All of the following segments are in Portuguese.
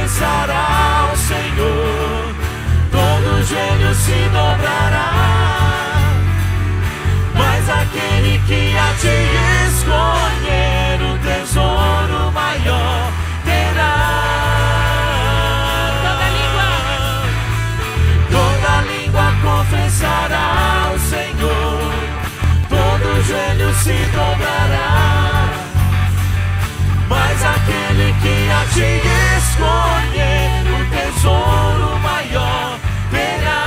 confessará o Senhor, todo joelho se dobrará, mas aquele que a te escolher o tesouro maior terá. Toda língua confessará o Senhor, todo joelho se dobrará, mas aquele que a te escolher o tesouro maior terá.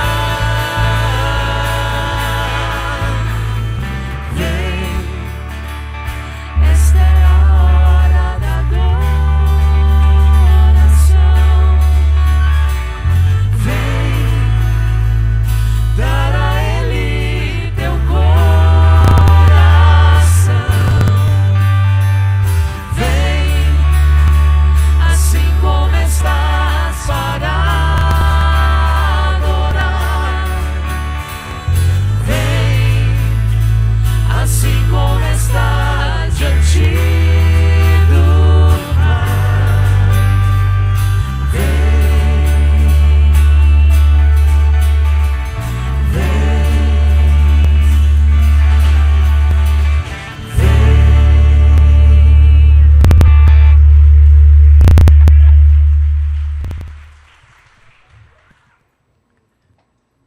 Vem, esta é a hora da adoração. Vem dar a Ele teu coração. Vem assim como estás para adorar. Vem assim como estás diante do Pai. Vem,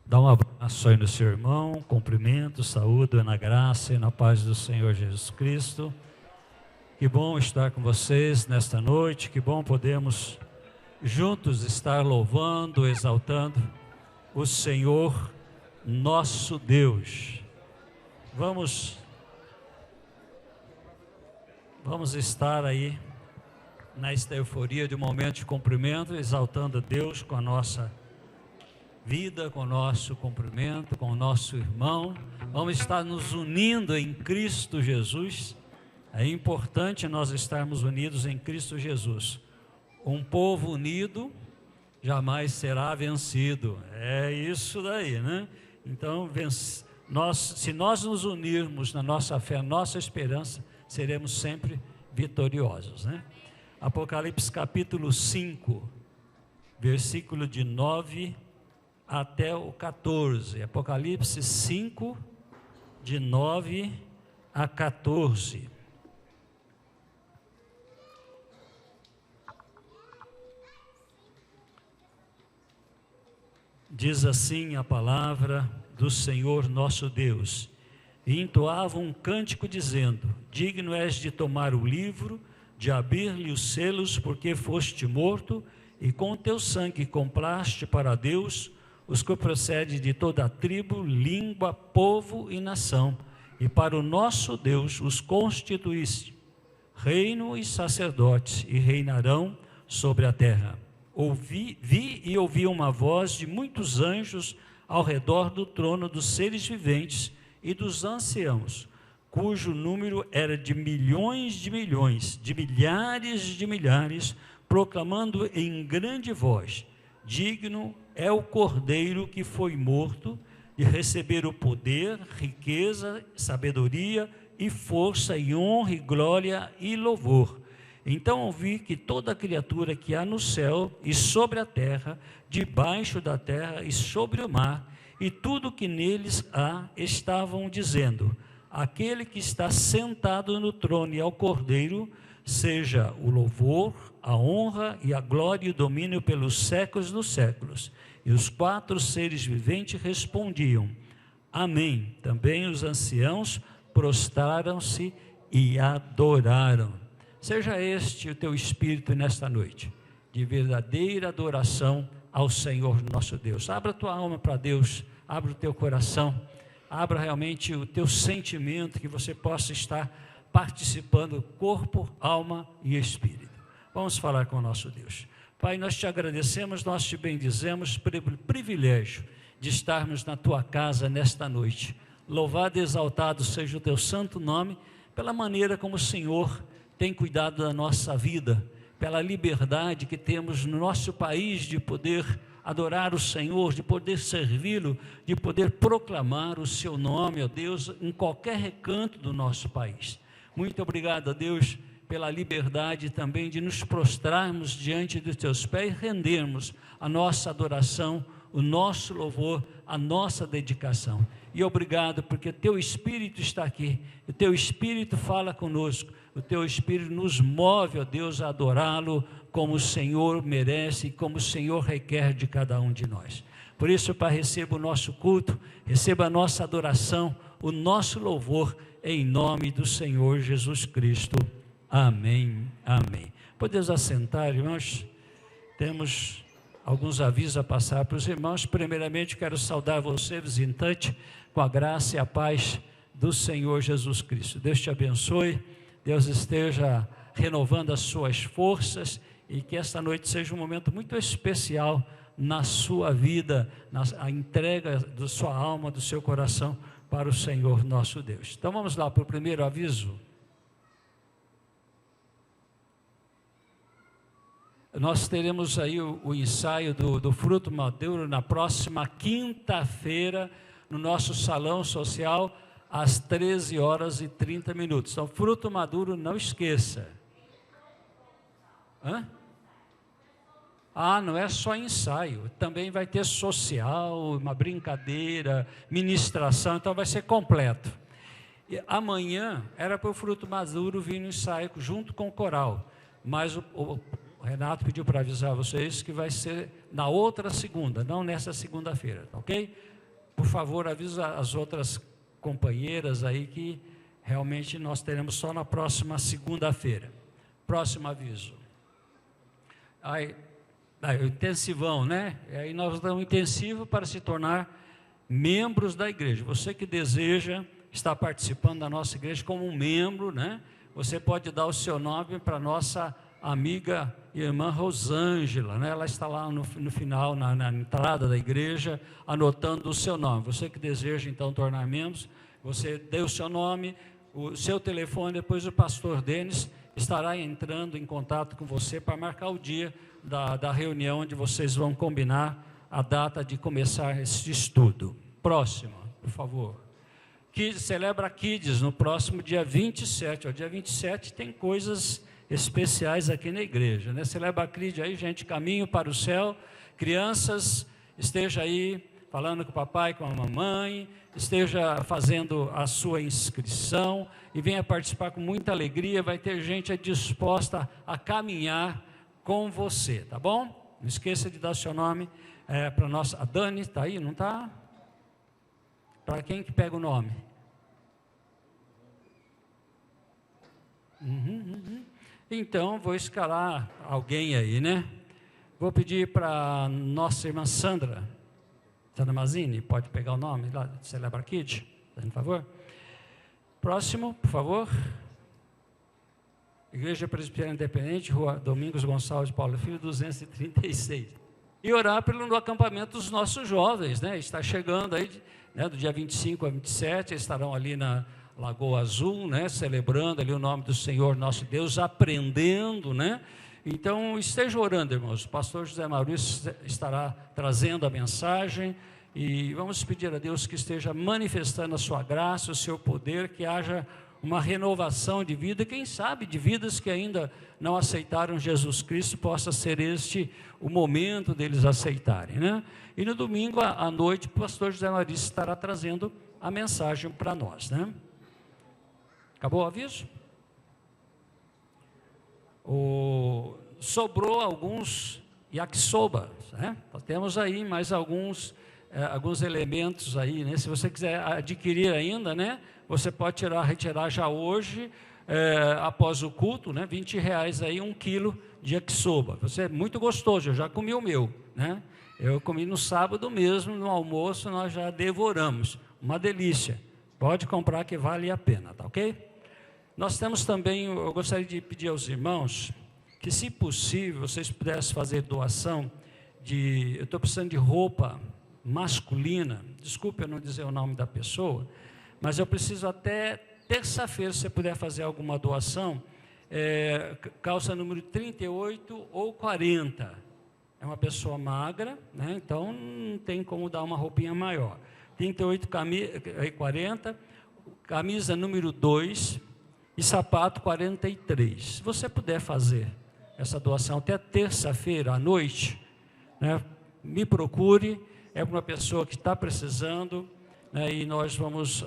Dá um abraço aí no seu irmão, cumprimento, saúdo na graça e na paz do Senhor Jesus Cristo. Que bom estar com vocês nesta noite, que bom podemos juntos estar louvando, exaltando o Senhor nosso Deus. Vamos estar aí nesta euforia de um momento de cumprimento, exaltando a Deus com a nossa vida, com o nosso cumprimento, com o nosso irmão. Vamos estar nos unindo em Cristo Jesus. É importante nós estarmos unidos em Cristo Jesus. Um povo unido jamais será vencido. É isso daí, né? Então, se nós nos unirmos na nossa fé, nossa esperança, seremos sempre vitoriosos, né? Apocalipse capítulo 5, versículo de 9 até o 14. Apocalipse 5, de 9 a 14. Diz assim a palavra do Senhor nosso Deus: e entoava um cântico dizendo: digno és de tomar o livro, de abrir-lhe os selos, porque foste morto, e com teu sangue compraste para Deus os que procedem de toda a tribo, língua, povo e nação, e para o nosso Deus os constituíste reino e sacerdotes, e reinarão sobre a terra. Vi e ouvi uma voz de muitos anjos ao redor do trono dos seres viventes e dos anciãos, cujo número era de milhões de milhões, de milhares, proclamando em grande voz: digno é o Cordeiro que foi morto de receber o poder, riqueza, sabedoria e força e honra e glória e louvor. Então ouvi que toda criatura que há no céu e sobre a terra, debaixo da terra e sobre o mar, e tudo que neles há, estavam dizendo: aquele que está sentado no trono e ao Cordeiro, seja o louvor, a honra e a glória e o domínio pelos séculos dos séculos. E os 4 seres viventes respondiam: amém. Também os anciãos prostraram-se e adoraram. Seja este o teu espírito nesta noite, de verdadeira adoração ao Senhor nosso Deus. Abra a tua alma para Deus, abra o teu coração, abra realmente o teu sentimento, que você possa estar participando, corpo, alma e espírito. Vamos falar com o nosso Deus. Pai, nós te agradecemos, nós te bendizemos pelo privilégio de estarmos na tua casa nesta noite. Louvado e exaltado seja o teu santo nome, pela maneira como o Senhor tem cuidado da nossa vida, pela liberdade que temos no nosso país de poder adorar o Senhor, de poder servi-lo, de poder proclamar o seu nome, ó Deus, em qualquer recanto do nosso país. Muito obrigado, ó Deus, pela liberdade também de nos prostrarmos diante dos teus pés e rendermos a nossa adoração, o nosso louvor, a nossa dedicação. E obrigado porque teu Espírito está aqui, o teu Espírito fala conosco, o teu Espírito nos move, ó Deus, a adorá-lo como o Senhor merece e como o Senhor requer de cada um de nós. Por isso, Pai, receba o nosso culto, receba a nossa adoração, o nosso louvor, em nome do Senhor Jesus Cristo. Amém, amém. Podemos assentar, irmãos? Temos alguns avisos a passar para os irmãos. Primeiramente, quero saudar você, visitante, com a graça e a paz do Senhor Jesus Cristo. Deus te abençoe, Deus esteja renovando as suas forças e que esta noite seja um momento muito especial na sua vida, a entrega da sua alma, do seu coração para o Senhor nosso Deus. Então vamos lá para o primeiro aviso. Nós teremos aí o ensaio do fruto maduro na próxima quinta-feira, no nosso salão social, às 13h30. Então, fruto maduro, não esqueça. Hã? Não é só ensaio, também vai ter social, uma brincadeira, ministração, então vai ser completo. E amanhã era para o fruto maduro vir no ensaio junto com o coral, mas o Renato pediu para avisar vocês que vai ser na outra segunda, não nessa segunda-feira, ok? Por favor, avisa as outras companheiras aí que realmente nós teremos só na próxima segunda-feira. Próximo aviso. O intensivão, né? Aí nós damos um intensivo para se tornar membros da igreja. Você que deseja estar participando da nossa igreja como um membro, né? Você pode dar o seu nome para a nossa amiga e irmã Rosângela, né? Ela está lá no final, na entrada da igreja, anotando o seu nome. Você que deseja então tornar membros, você dê o seu nome, o seu telefone, depois o pastor Denis estará entrando em contato com você para marcar o dia da reunião onde vocês vão combinar a data de começar esse estudo. Próximo, por favor. Celebra Kids no próximo dia 27. Dia 27 tem coisas especiais aqui na igreja, né? Celebra Kids aí, gente, caminho para o céu. Crianças, esteja aí falando com o papai, com a mamãe, esteja fazendo a sua inscrição e venha participar com muita alegria. Vai ter gente disposta a caminhar com você, tá bom? Não esqueça de dar seu nome para nós. A Dani está aí, não está? Para quem que pega o nome? Então, vou escalar alguém aí, né? Vou pedir para nossa irmã Sandra Mazini, pode pegar o nome lá, Celebra Kid, por favor. Próximo, por favor. Igreja Presbiteriana Independente, Rua Domingos Gonçalves de Paulo Filho, 236. E orar pelo acampamento dos nossos jovens, né? Está chegando aí, né, do dia 25 a 27, eles estarão ali na Lagoa Azul, né, celebrando ali o nome do Senhor nosso Deus, aprendendo, né? Então, esteja orando, irmãos. O pastor José Maurício estará trazendo a mensagem e vamos pedir a Deus que esteja manifestando a sua graça, o seu poder, que haja uma renovação de vida, quem sabe de vidas que ainda não aceitaram Jesus Cristo, possa ser este o momento deles aceitarem, né? E no domingo à noite, o pastor José Maurício estará trazendo a mensagem para nós, né? Acabou o aviso? Sobrou alguns yakisoba, né? Nós temos aí mais alguns elementos aí, né? Se você quiser adquirir ainda, né? Você pode retirar já hoje, após o culto, né? R$20 aí, 1 quilo de yakisoba. Você é muito gostoso, eu já comi o meu, né? Eu comi no sábado mesmo, no almoço nós já devoramos, uma delícia. Pode comprar que vale a pena, tá ok? Nós temos também, eu gostaria de pedir aos irmãos, que se possível, vocês pudessem fazer doação eu estou precisando de roupa masculina, desculpe eu não dizer o nome da pessoa, mas eu preciso até terça-feira, se você puder fazer alguma doação, calça número 38 ou 40, é uma pessoa magra, né? Então não tem como dar uma roupinha maior, 38 e 40, camisa número 2, e sapato 43. Se você puder fazer essa doação até terça-feira à noite, né, me procure, é para uma pessoa que está precisando, né, e nós vamos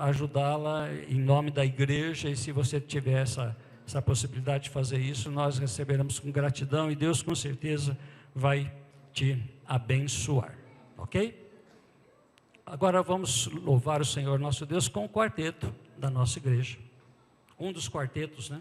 ajudá-la em nome da igreja, e se você tiver essa possibilidade de fazer isso, nós receberemos com gratidão, e Deus com certeza vai te abençoar, ok? Agora vamos louvar o Senhor nosso Deus com o quarteto da nossa igreja, um dos quartetos, né?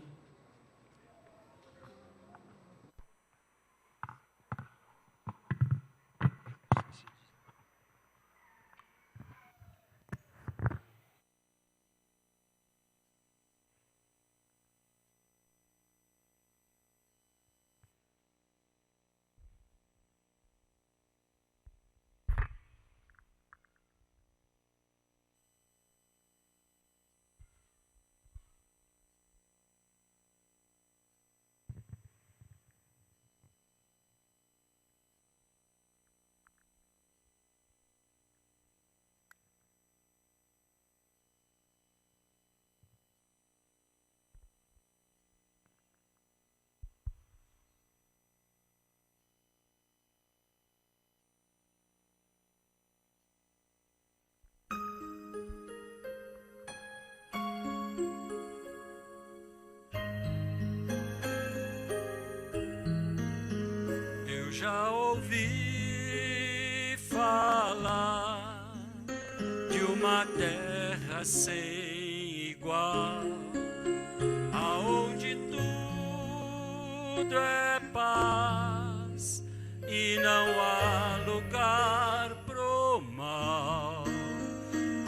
Já ouvi falar de uma terra sem igual, aonde tudo é paz e não há lugar pro mal.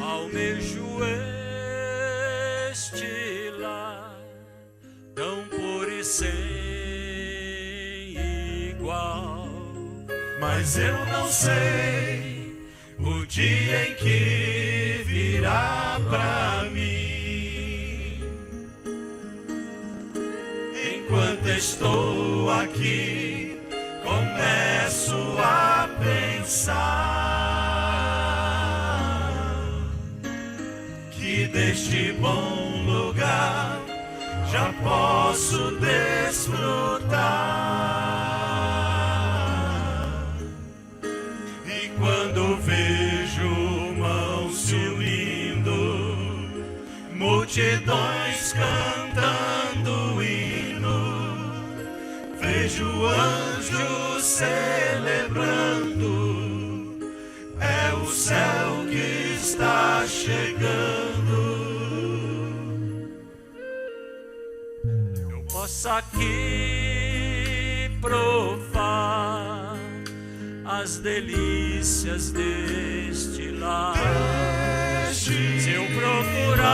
Almejo este lar tão puro e sem igual. Mas eu não sei o dia em que virá pra mim. Enquanto estou aqui, começo a pensar que deste bom lugar já posso desfrutar. Quando vejo mãos se unindo, multidões cantando hino, vejo anjos celebrando, é o céu que está chegando. Eu posso aqui provar as delícias deste lar, se eu procurar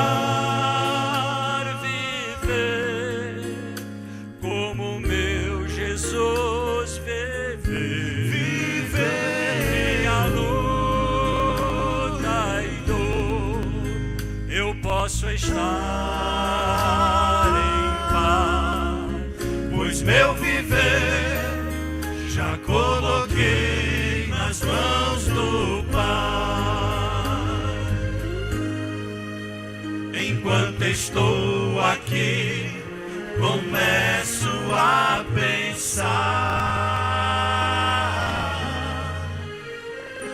viver como meu Jesus viver, minha luta e dor, eu posso estar em paz, pois meu viver já coloquei nas mãos do Pai. Enquanto estou aqui, começo a pensar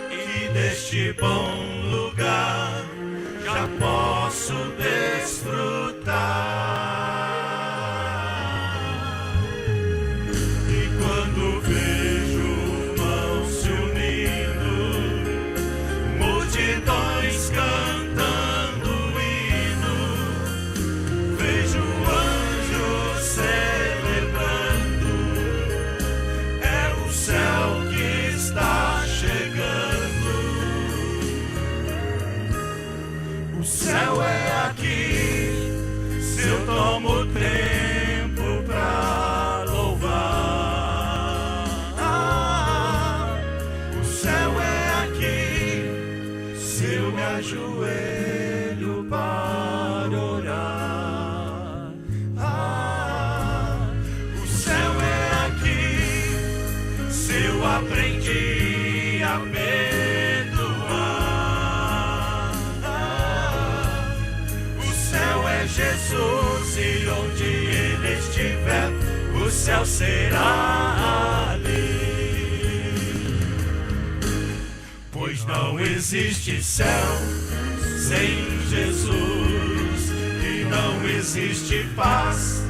que deste bom lugar já posso desfrutar. O céu é aqui, se eu tomo tempo pra louvar. O céu é aqui, se eu me ajoelho para orar. O céu é aqui, se eu aprendi a Jesus céu será ali. Pois não existe céu sem Jesus, e não existe paz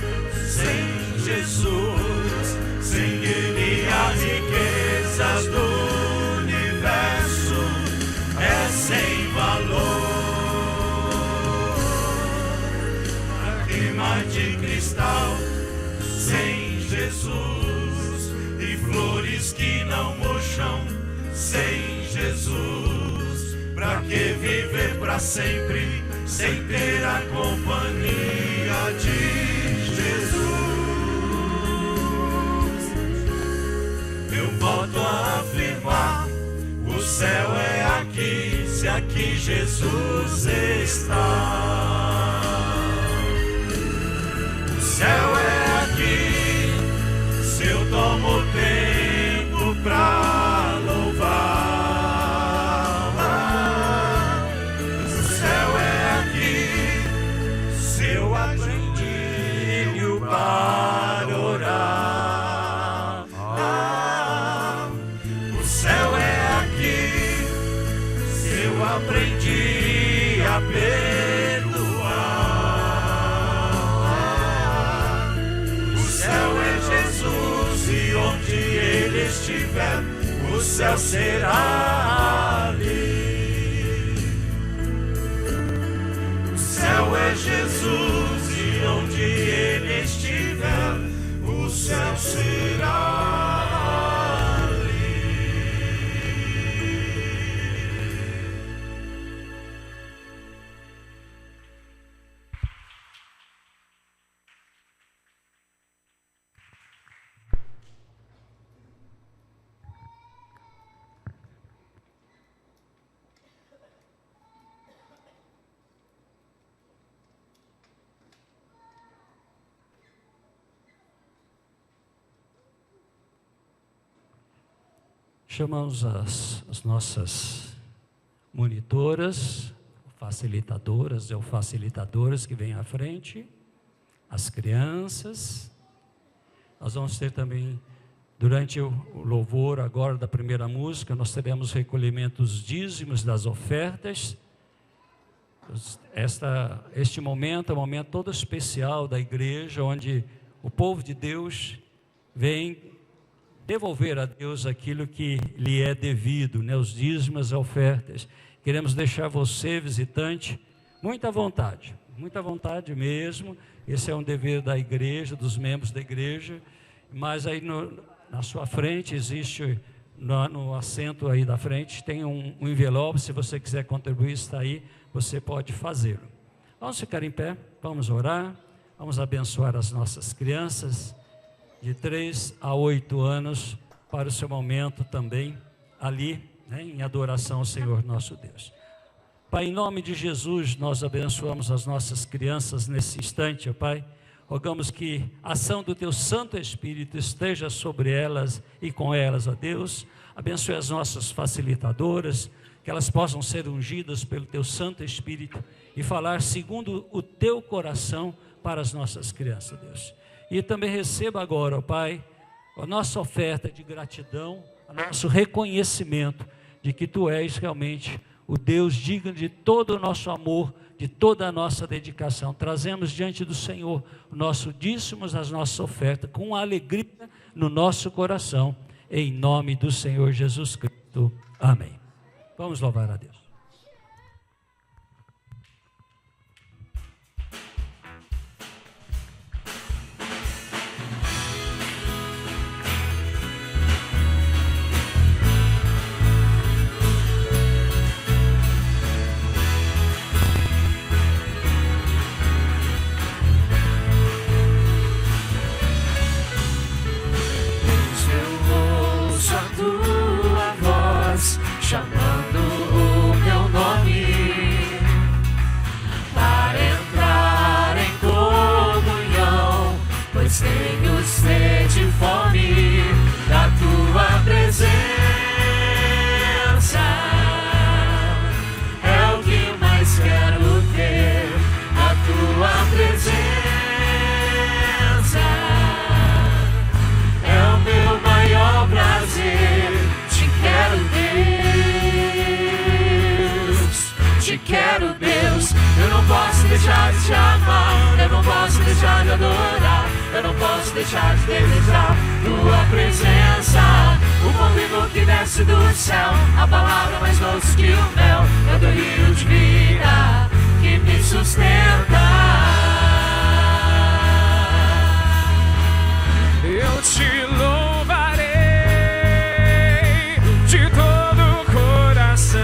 sem Jesus. Sem Ele as riquezas do universo é sem valor. A rima de cristal sem Jesus, e flores que não murcham sem Jesus. Pra que viver pra sempre sem ter a companhia de Jesus? Eu volto a afirmar, o céu é aqui, se aqui Jesus está. O céu é aqui, se eu tomo tempo pra louvar. O céu é aqui, se eu aprendi para orar. O céu é aqui, se eu aprendi a perdoar. O céu é Jesus, e onde Ele estiver, o céu será ali. O céu é Jesus, e onde Ele estiver, o céu será ali. Chamamos as nossas monitoras, facilitadoras ou facilitadores que vêm à frente, as crianças. Nós vamos ter também, durante o louvor agora da primeira música, nós teremos recolhimento dos dízimos das ofertas. Este momento é um momento todo especial da igreja, onde o povo de Deus vem devolver a Deus aquilo que lhe é devido, né? Os dízimos, as ofertas. Queremos deixar você, visitante, muita vontade mesmo. Esse é um dever da igreja, dos membros da igreja. Mas aí na sua frente existe, no assento aí da frente, tem um envelope. Se você quiser contribuir, está aí, você pode fazê-lo. Vamos ficar em pé, vamos orar, vamos abençoar as nossas crianças de 3 a 8 anos, para o seu momento também, ali, né, em adoração ao Senhor nosso Deus. Pai, em nome de Jesus, nós abençoamos as nossas crianças nesse instante, ó Pai. Rogamos que a ação do Teu Santo Espírito esteja sobre elas e com elas, ó Deus. Abençoe as nossas facilitadoras, que elas possam ser ungidas pelo Teu Santo Espírito e falar segundo o Teu coração para as nossas crianças, Deus. E também receba agora, ó Pai, a nossa oferta de gratidão, o nosso reconhecimento de que Tu és realmente o Deus digno de todo o nosso amor, de toda a nossa dedicação. Trazemos diante do Senhor o nosso dízimos, as nossas ofertas, com alegria no nosso coração, em nome do Senhor Jesus Cristo. Amém. Vamos louvar a Deus. Chamando o deixar de desejar tua presença. O pão vivo que desce do céu, a palavra mais doce que o mel, é o teu rio de vida que me sustenta. Eu te louvarei de todo o coração.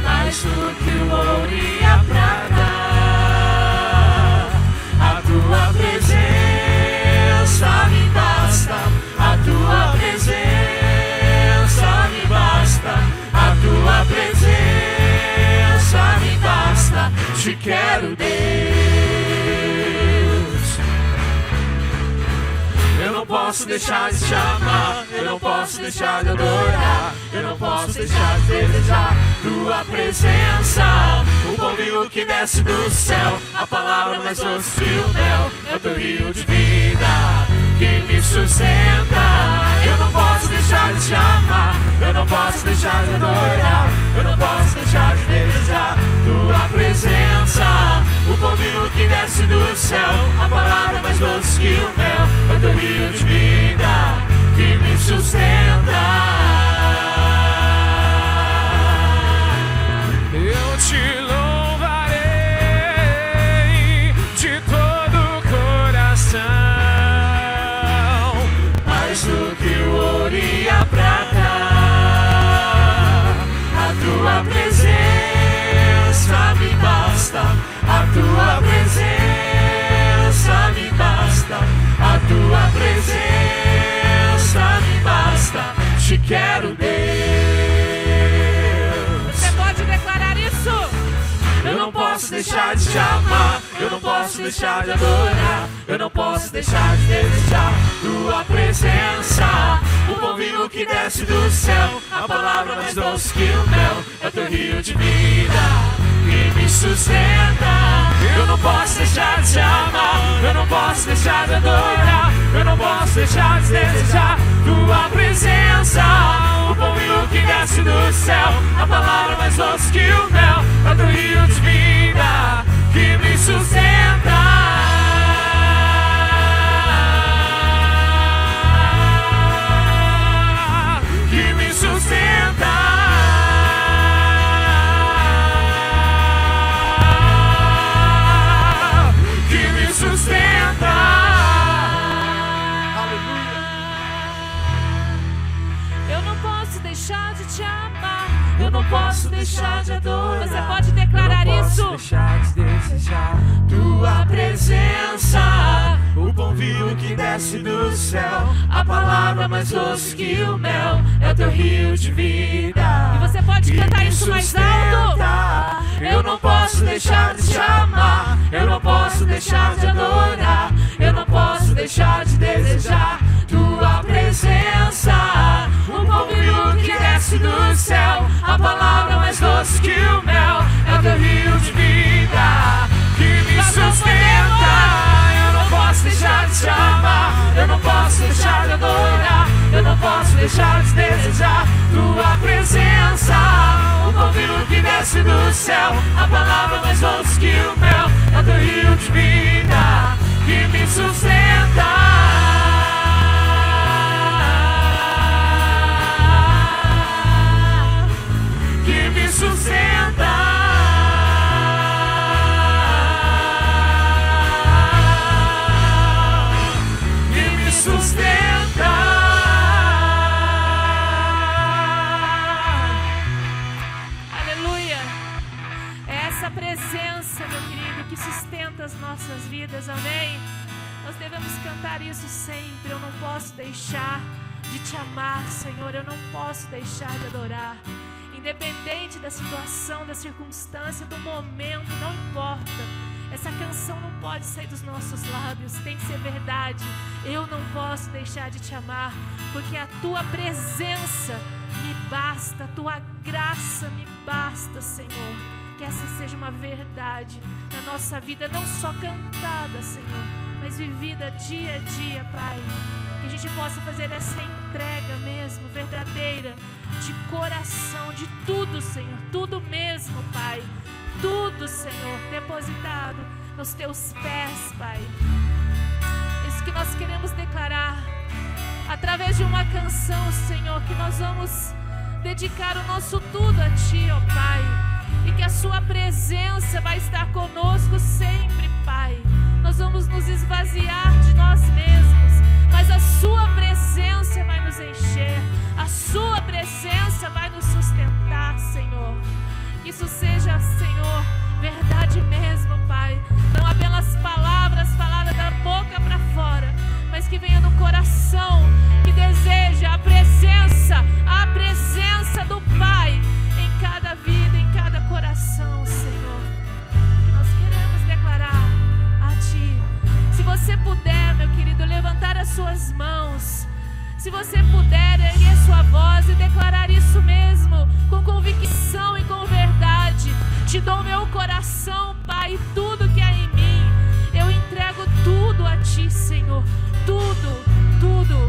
Mais do que o ouro e a prata, a tua presença me basta. A tua presença me basta. A tua presença me basta. Te quero, Deus. Eu não posso deixar de te amar, eu não posso deixar de adorar, eu não posso deixar de desejar tua presença. O pão vivo que desce do céu, a palavra mais doce que o mel, é o teu rio de vida que me sustenta. Eu não posso deixar de te amar, eu não posso deixar de adorar, eu não posso deixar de desejar tua presença. O pão vivo que desce do céu, a palavra mais doce que o mel, é o teu rio de vida que me sustenta. Eu te louvarei de todo o coração. Mais do que o ouro e a prata, a tua presença me basta. A tua presença me basta. A tua presença me basta. Te quero, Deus. Você pode declarar isso? Eu não posso deixar de te amar, eu não posso deixar de adorar, eu não posso deixar de desejar tua presença. O pão vivo que desce do céu, a palavra mais doce que o mel, é o teu rio de vida que me sustenta. Eu não posso deixar de te amar, eu não posso deixar de adorar, eu não posso deixar de desejar tua presença. O pão vivo que desce do céu, a palavra mais doce que o mel, é o teu rio de vida que me sustenta. Que me sustenta. Que me sustenta. Eu não posso deixar de te amar. Eu não posso deixar de adorar. Você pode declarar eu não posso isso? deixar de desejar tua presença. O pão vivo que desce do céu, a palavra mais doce que o mel, é o teu rio de vida. E você pode que cantar me isso mais sustenta. alto. Eu não posso deixar de te amar, eu não posso deixar de adorar, eu não posso deixar de desejar tua presença. O pão vivo que desce do céu, a palavra mais doce que o mel, é o teu rio de vida que me sustenta. Eu não posso deixar de te amar, eu não posso deixar de adorar, eu não posso deixar de desejar tua presença. O pão vivo que desce do céu, a palavra mais doce que o mel, é o teu rio de vida que me sustenta. Que me sustenta. Que me sustenta. Aleluia. É essa presença, meu querido, que sustenta as nossas vidas, amém? Nós devemos cantar isso sempre. Eu não posso deixar de te amar, Senhor. Eu não posso deixar de adorar. Independente da situação, da circunstância, do momento, não importa. Essa canção não pode sair dos nossos lábios, tem que ser verdade. Eu não posso deixar de te amar, porque a tua presença me basta, a tua graça me basta, Senhor. Que essa seja uma verdade na nossa vida, não só cantada, Senhor, mas vivida dia a dia, Pai. Que a gente possa fazer essa entrega mesmo, verdadeira, de coração, de tudo, Senhor, tudo mesmo, Pai. Tudo, Senhor, depositado nos teus pés, Pai. que nós queremos declarar através de uma canção, Senhor, que nós vamos dedicar o nosso tudo a Ti, ó Pai, e que a Sua presença vai estar conosco sempre, Pai. Nós vamos nos esvaziar de nós mesmos, mas a Sua presença vai nos encher, a Sua presença vai nos sustentar, Senhor. Que isso seja, Senhor, verdade mesmo, Pai. Não apenas palavras faladas da boca para fora, mas que venha do coração, que deseja a presença do Pai em cada vida, em cada coração, Senhor. Que nós queremos declarar a Ti. Se você puder, meu querido, levantar as suas mãos. Se você puder erguer sua voz e declarar isso mesmo, com convicção e com verdade. Te dou meu coração, Pai, tudo que há em mim. Eu entrego tudo a Ti, Senhor. Tudo, tudo.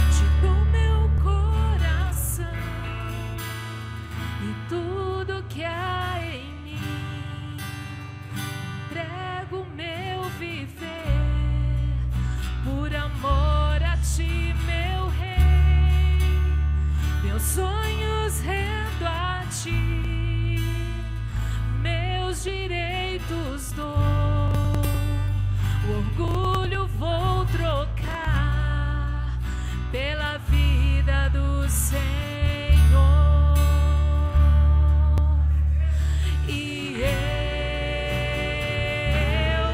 Te dou meu coração e tudo que há em mim. Entrego meu viver por amor a Ti, meu Rei. Meus sonhos rendo a Ti, meus direitos dou, o orgulho vou trocar pela vida do Senhor. E eu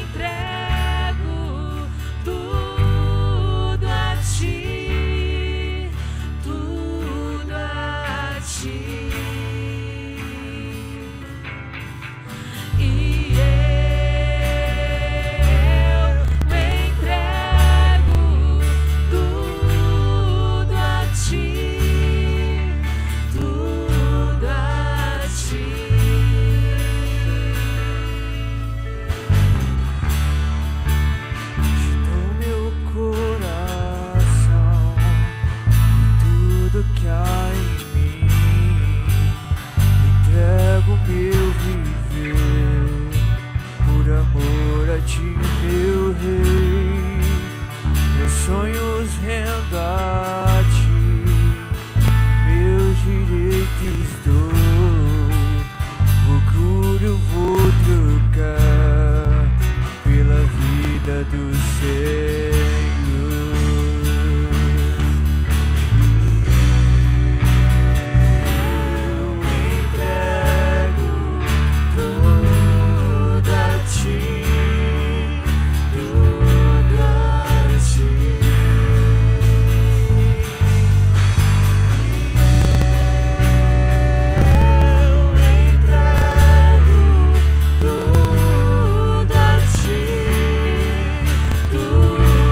entrego tudo a Ti, tudo a Ti. Tudo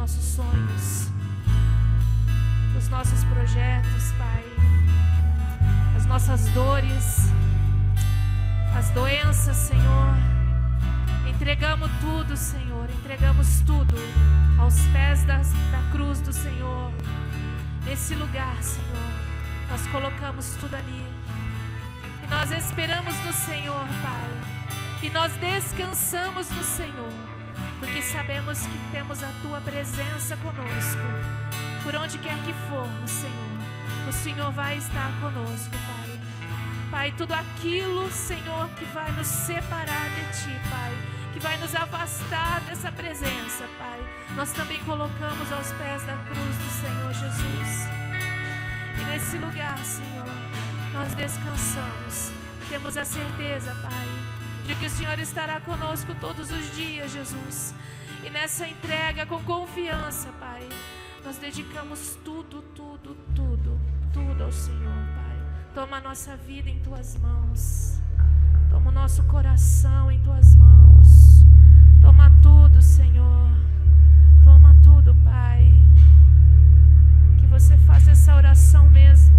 nossos sonhos, dos nossos projetos, Pai, as nossas dores, as doenças, Senhor. Entregamos tudo, Senhor, entregamos tudo aos pés da cruz do Senhor. Nesse lugar, Senhor, nós colocamos tudo ali. E nós esperamos no Senhor, Pai. E nós descansamos no Senhor, porque sabemos que temos a Tua presença conosco. Por onde quer que formos, Senhor, o Senhor vai estar conosco, Pai. Pai, tudo aquilo, Senhor, que vai nos separar de Ti, Pai, que vai nos afastar dessa presença, Pai, nós também colocamos aos pés da cruz do Senhor Jesus. E nesse lugar, Senhor, nós descansamos. Temos a certeza, Pai, de que o Senhor estará conosco todos os dias, Jesus. E nessa entrega com confiança, Pai, nós dedicamos tudo ao Senhor, Pai. Toma a nossa vida em Tuas mãos. Toma o nosso coração em Tuas mãos. Toma tudo, Senhor. Toma tudo, Pai. Que você faça essa oração mesmo.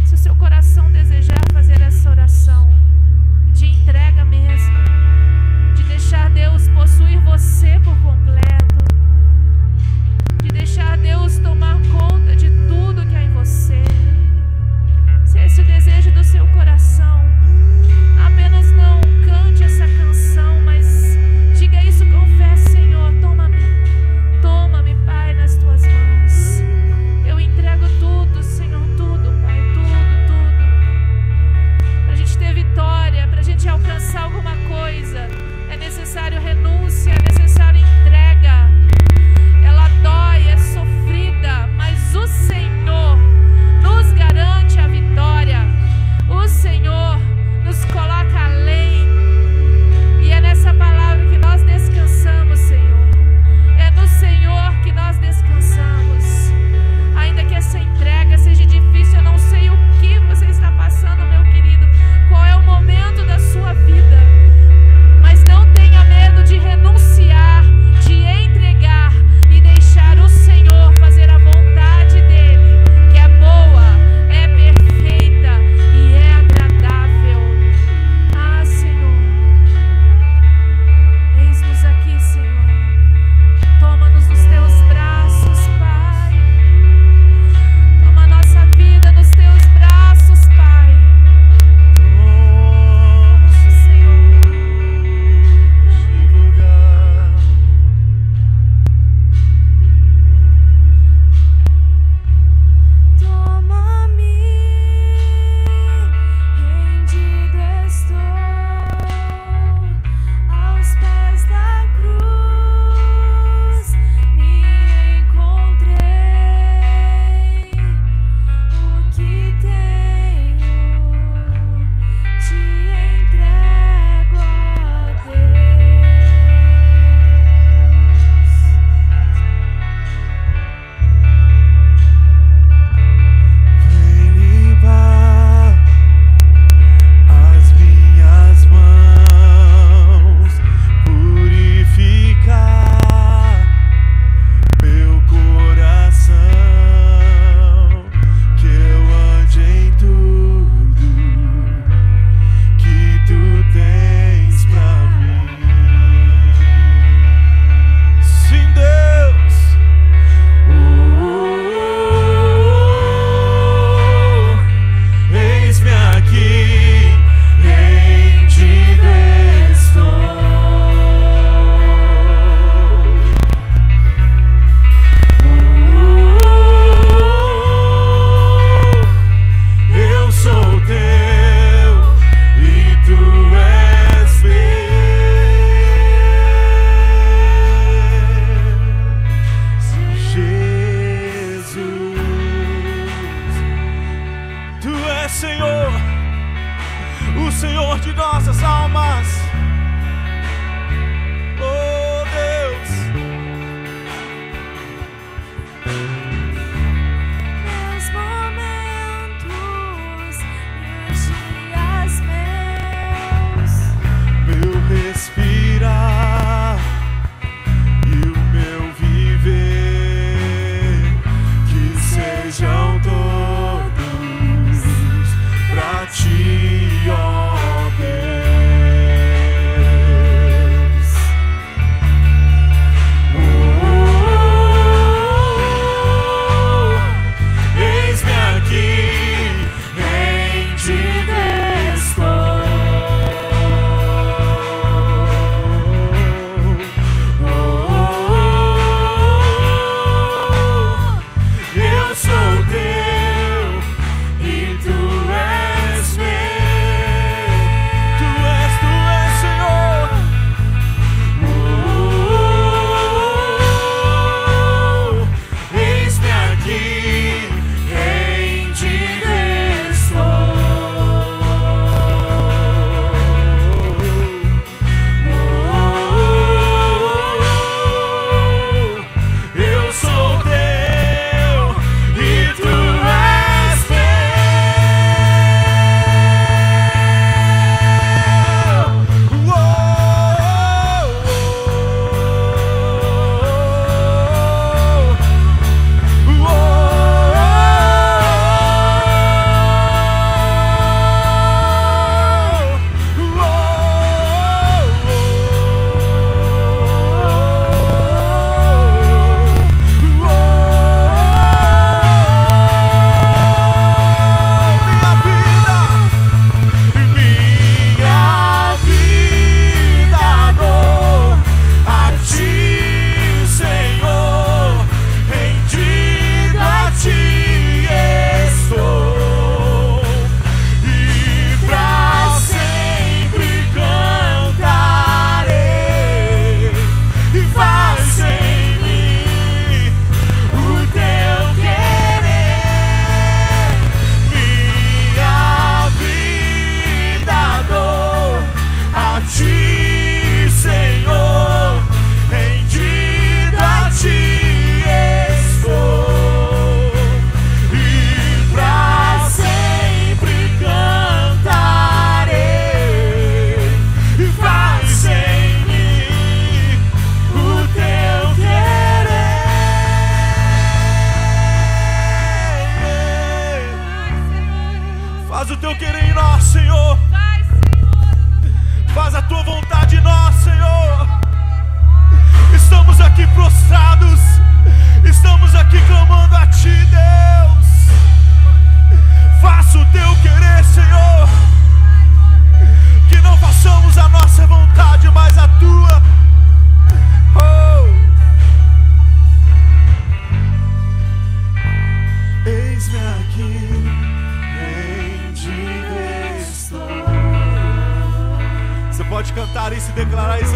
Se o seu coração desejar fazer essa oração de entrega mesmo, de deixar Deus possuir você por completo, de deixar Deus tomar conta de tudo que há em você. Se esse é o desejo do seu coração, apenas não cante essa canção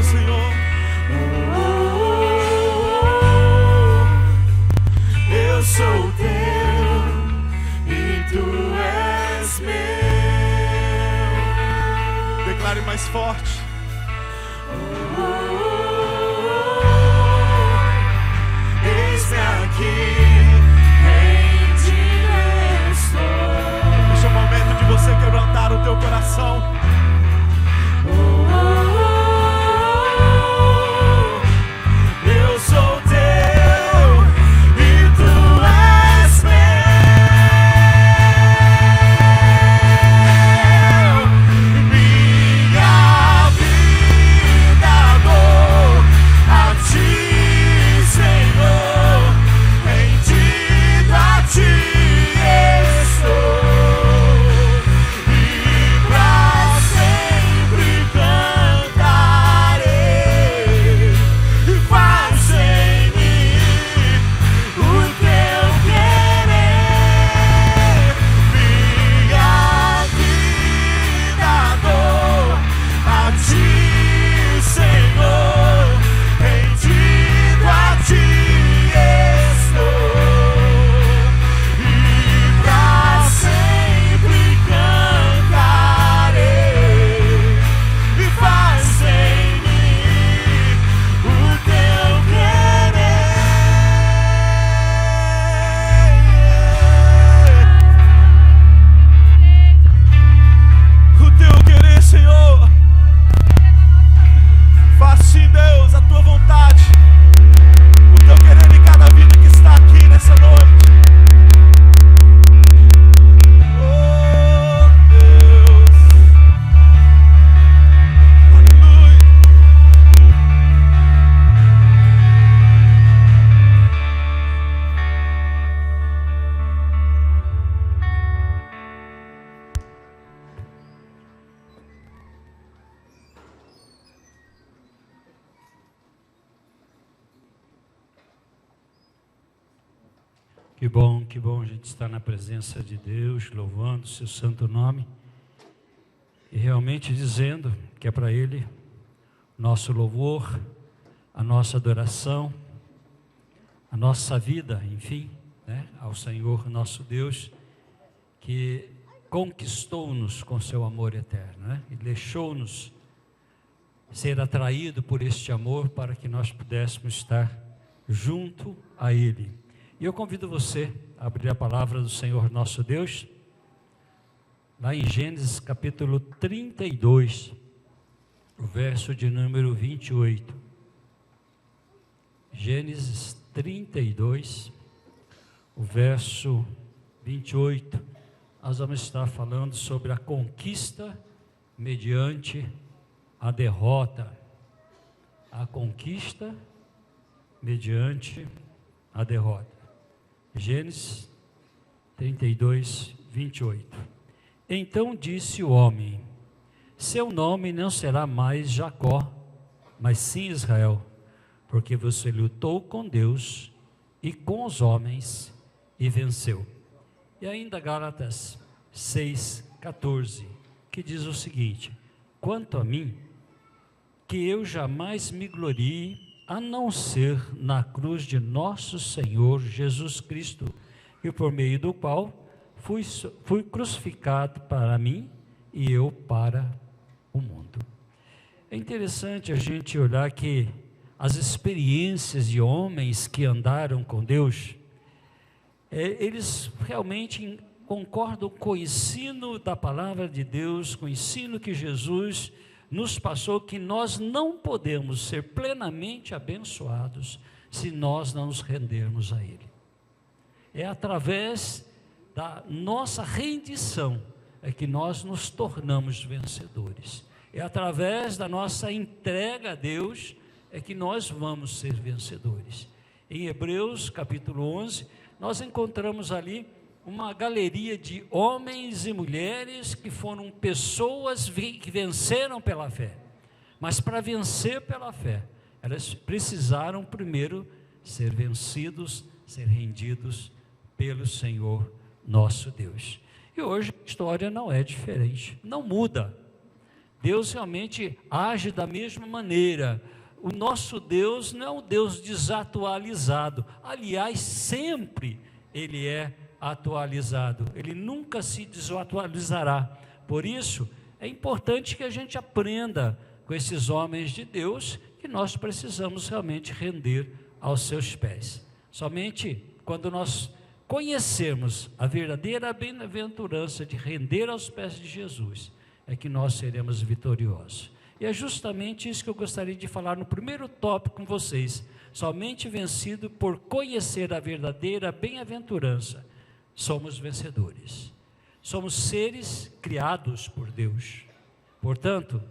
Senhor. Eu sou teu e tu és meu. Declare mais forte. Eis-me aqui, rendido estou. Este é o momento de você quebrantar o teu coração. Eu sou teu e tu és meu. Minha vida dou a ti, Senhor, rendido a ti estou, e pra sempre cantarei. Faz em mim o teu querer. Minha vida dou a ti, Senhor, rendido a ti estou, e pra sempre cantarei. E faz em mim o teu querer. O teu querer, Senhor. Faça em Deus a tua vontade. O teu querer em cada vida que está aqui nessa noite. Oh, Deus. Aleluia. Que bom a gente estar na presença de Deus, louvando o seu santo nome e realmente dizendo que é para Ele nosso louvor, a nossa adoração, a nossa vida, enfim, né, ao Senhor nosso Deus, que conquistou-nos com seu amor eterno, né, e deixou-nos ser atraído por este amor para que nós pudéssemos estar junto a Ele. E eu convido você a abrir a palavra do Senhor nosso Deus, lá em Gênesis capítulo 32, o verso de número 28. Gênesis 32, o verso 28. Nós vamos estar falando sobre a conquista mediante a derrota. A conquista mediante a derrota. Gênesis 32, 28. Então disse o homem: seu nome não será mais Jacó, mas sim Israel, porque você lutou com Deus e com os homens e venceu. E ainda Gálatas 6,14, que diz o seguinte: quanto a mim, que eu jamais me glorie, a não ser na cruz de nosso Senhor Jesus Cristo, e por meio do qual fui crucificado para mim e eu para o mundo. É interessante a gente olhar que as experiências de homens que andaram com Deus, eles realmente concordam com o ensino da palavra de Deus, com o ensino que Jesus nos passou, que nós não podemos ser plenamente abençoados se nós não nos rendermos a Ele. É através da nossa rendição é que nós nos tornamos vencedores. É através da nossa entrega a Deus é que nós vamos ser vencedores. Em Hebreus capítulo 11, nós encontramos ali uma galeria de homens e mulheres que foram pessoas que venceram pela fé. Mas para vencer pela fé, elas precisaram primeiro ser vencidos, ser rendidos pelo Senhor nosso Deus. E hoje a história não é diferente, não muda. Deus realmente age da mesma maneira. O nosso Deus não é um Deus desatualizado. Aliás, sempre Ele é atualizado. Ele nunca se desatualizará. Por isso, é importante que a gente aprenda com esses homens de Deus que nós precisamos realmente render aos seus pés. Somente quando nós conhecermos a verdadeira bem-aventurança de render aos pés de Jesus, é que nós seremos vitoriosos. E é justamente isso que eu gostaria de falar no primeiro tópico com vocês. Somente vencido por conhecer a verdadeira bem-aventurança, somos vencedores. Somos seres criados por Deus. Portanto,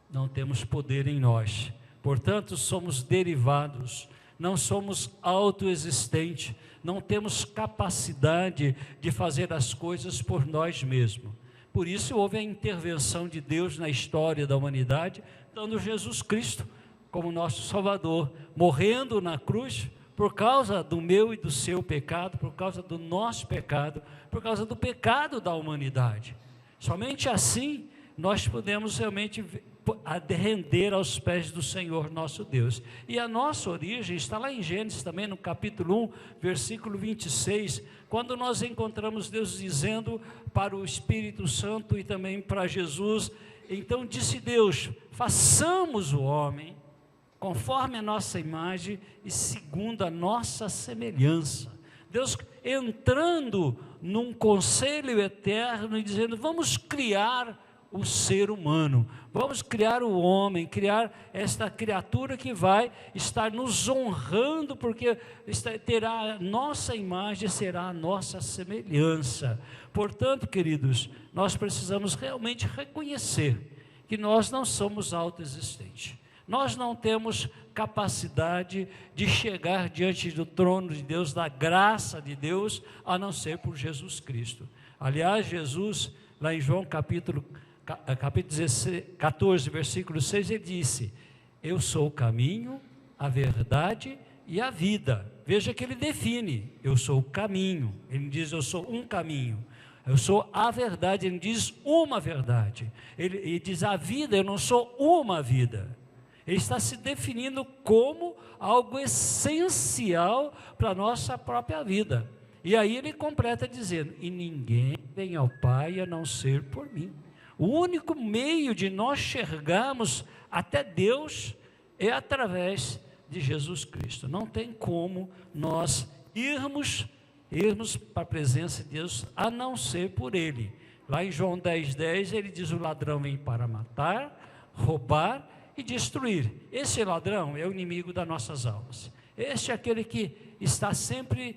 não temos poder em nós. Portanto, somos derivados. Não somos autoexistentes. Não temos capacidade de fazer as coisas por nós mesmos. Por isso houve a intervenção de Deus na história da humanidade, dando Jesus Cristo como nosso Salvador, morrendo na cruz por causa do meu e do seu pecado, por causa do nosso pecado, por causa do pecado da humanidade. Somente assim nós podemos realmente render aos pés do Senhor nosso Deus. E a nossa origem está lá em Gênesis também, no capítulo 1, versículo 26, quando nós encontramos Deus dizendo para o Espírito Santo e também para Jesus: então disse Deus, façamos o homem conforme a nossa imagem e segundo a nossa semelhança. Deus entrando num conselho eterno e dizendo: vamos criar o ser humano, vamos criar o homem, criar esta criatura que vai estar nos honrando, porque terá a nossa imagem, será a nossa semelhança. Portanto, queridos, nós precisamos realmente reconhecer que nós não somos autoexistentes. Nós não temos capacidade de chegar diante do trono de Deus, da graça de Deus, a não ser por Jesus Cristo. Aliás, Jesus, lá em João capítulo 14, versículo 6, ele disse: eu sou o caminho, a verdade e a vida. Veja que ele define: eu sou o caminho. Ele diz: eu sou um caminho. Eu sou a verdade. Ele diz: uma verdade. Ele diz: a vida, eu não sou uma vida. Ele está se definindo como algo essencial para a nossa própria vida. E aí ele completa dizendo: e ninguém vem ao Pai a não ser por mim. O único meio de nós chegarmos até Deus é através de Jesus Cristo. Não tem como nós irmos para a presença de Deus a não ser por Ele. Lá em João 10,10 ele diz: o ladrão vem para matar, roubar e destruir. Esse ladrão é o inimigo das nossas almas. Este é aquele que está sempre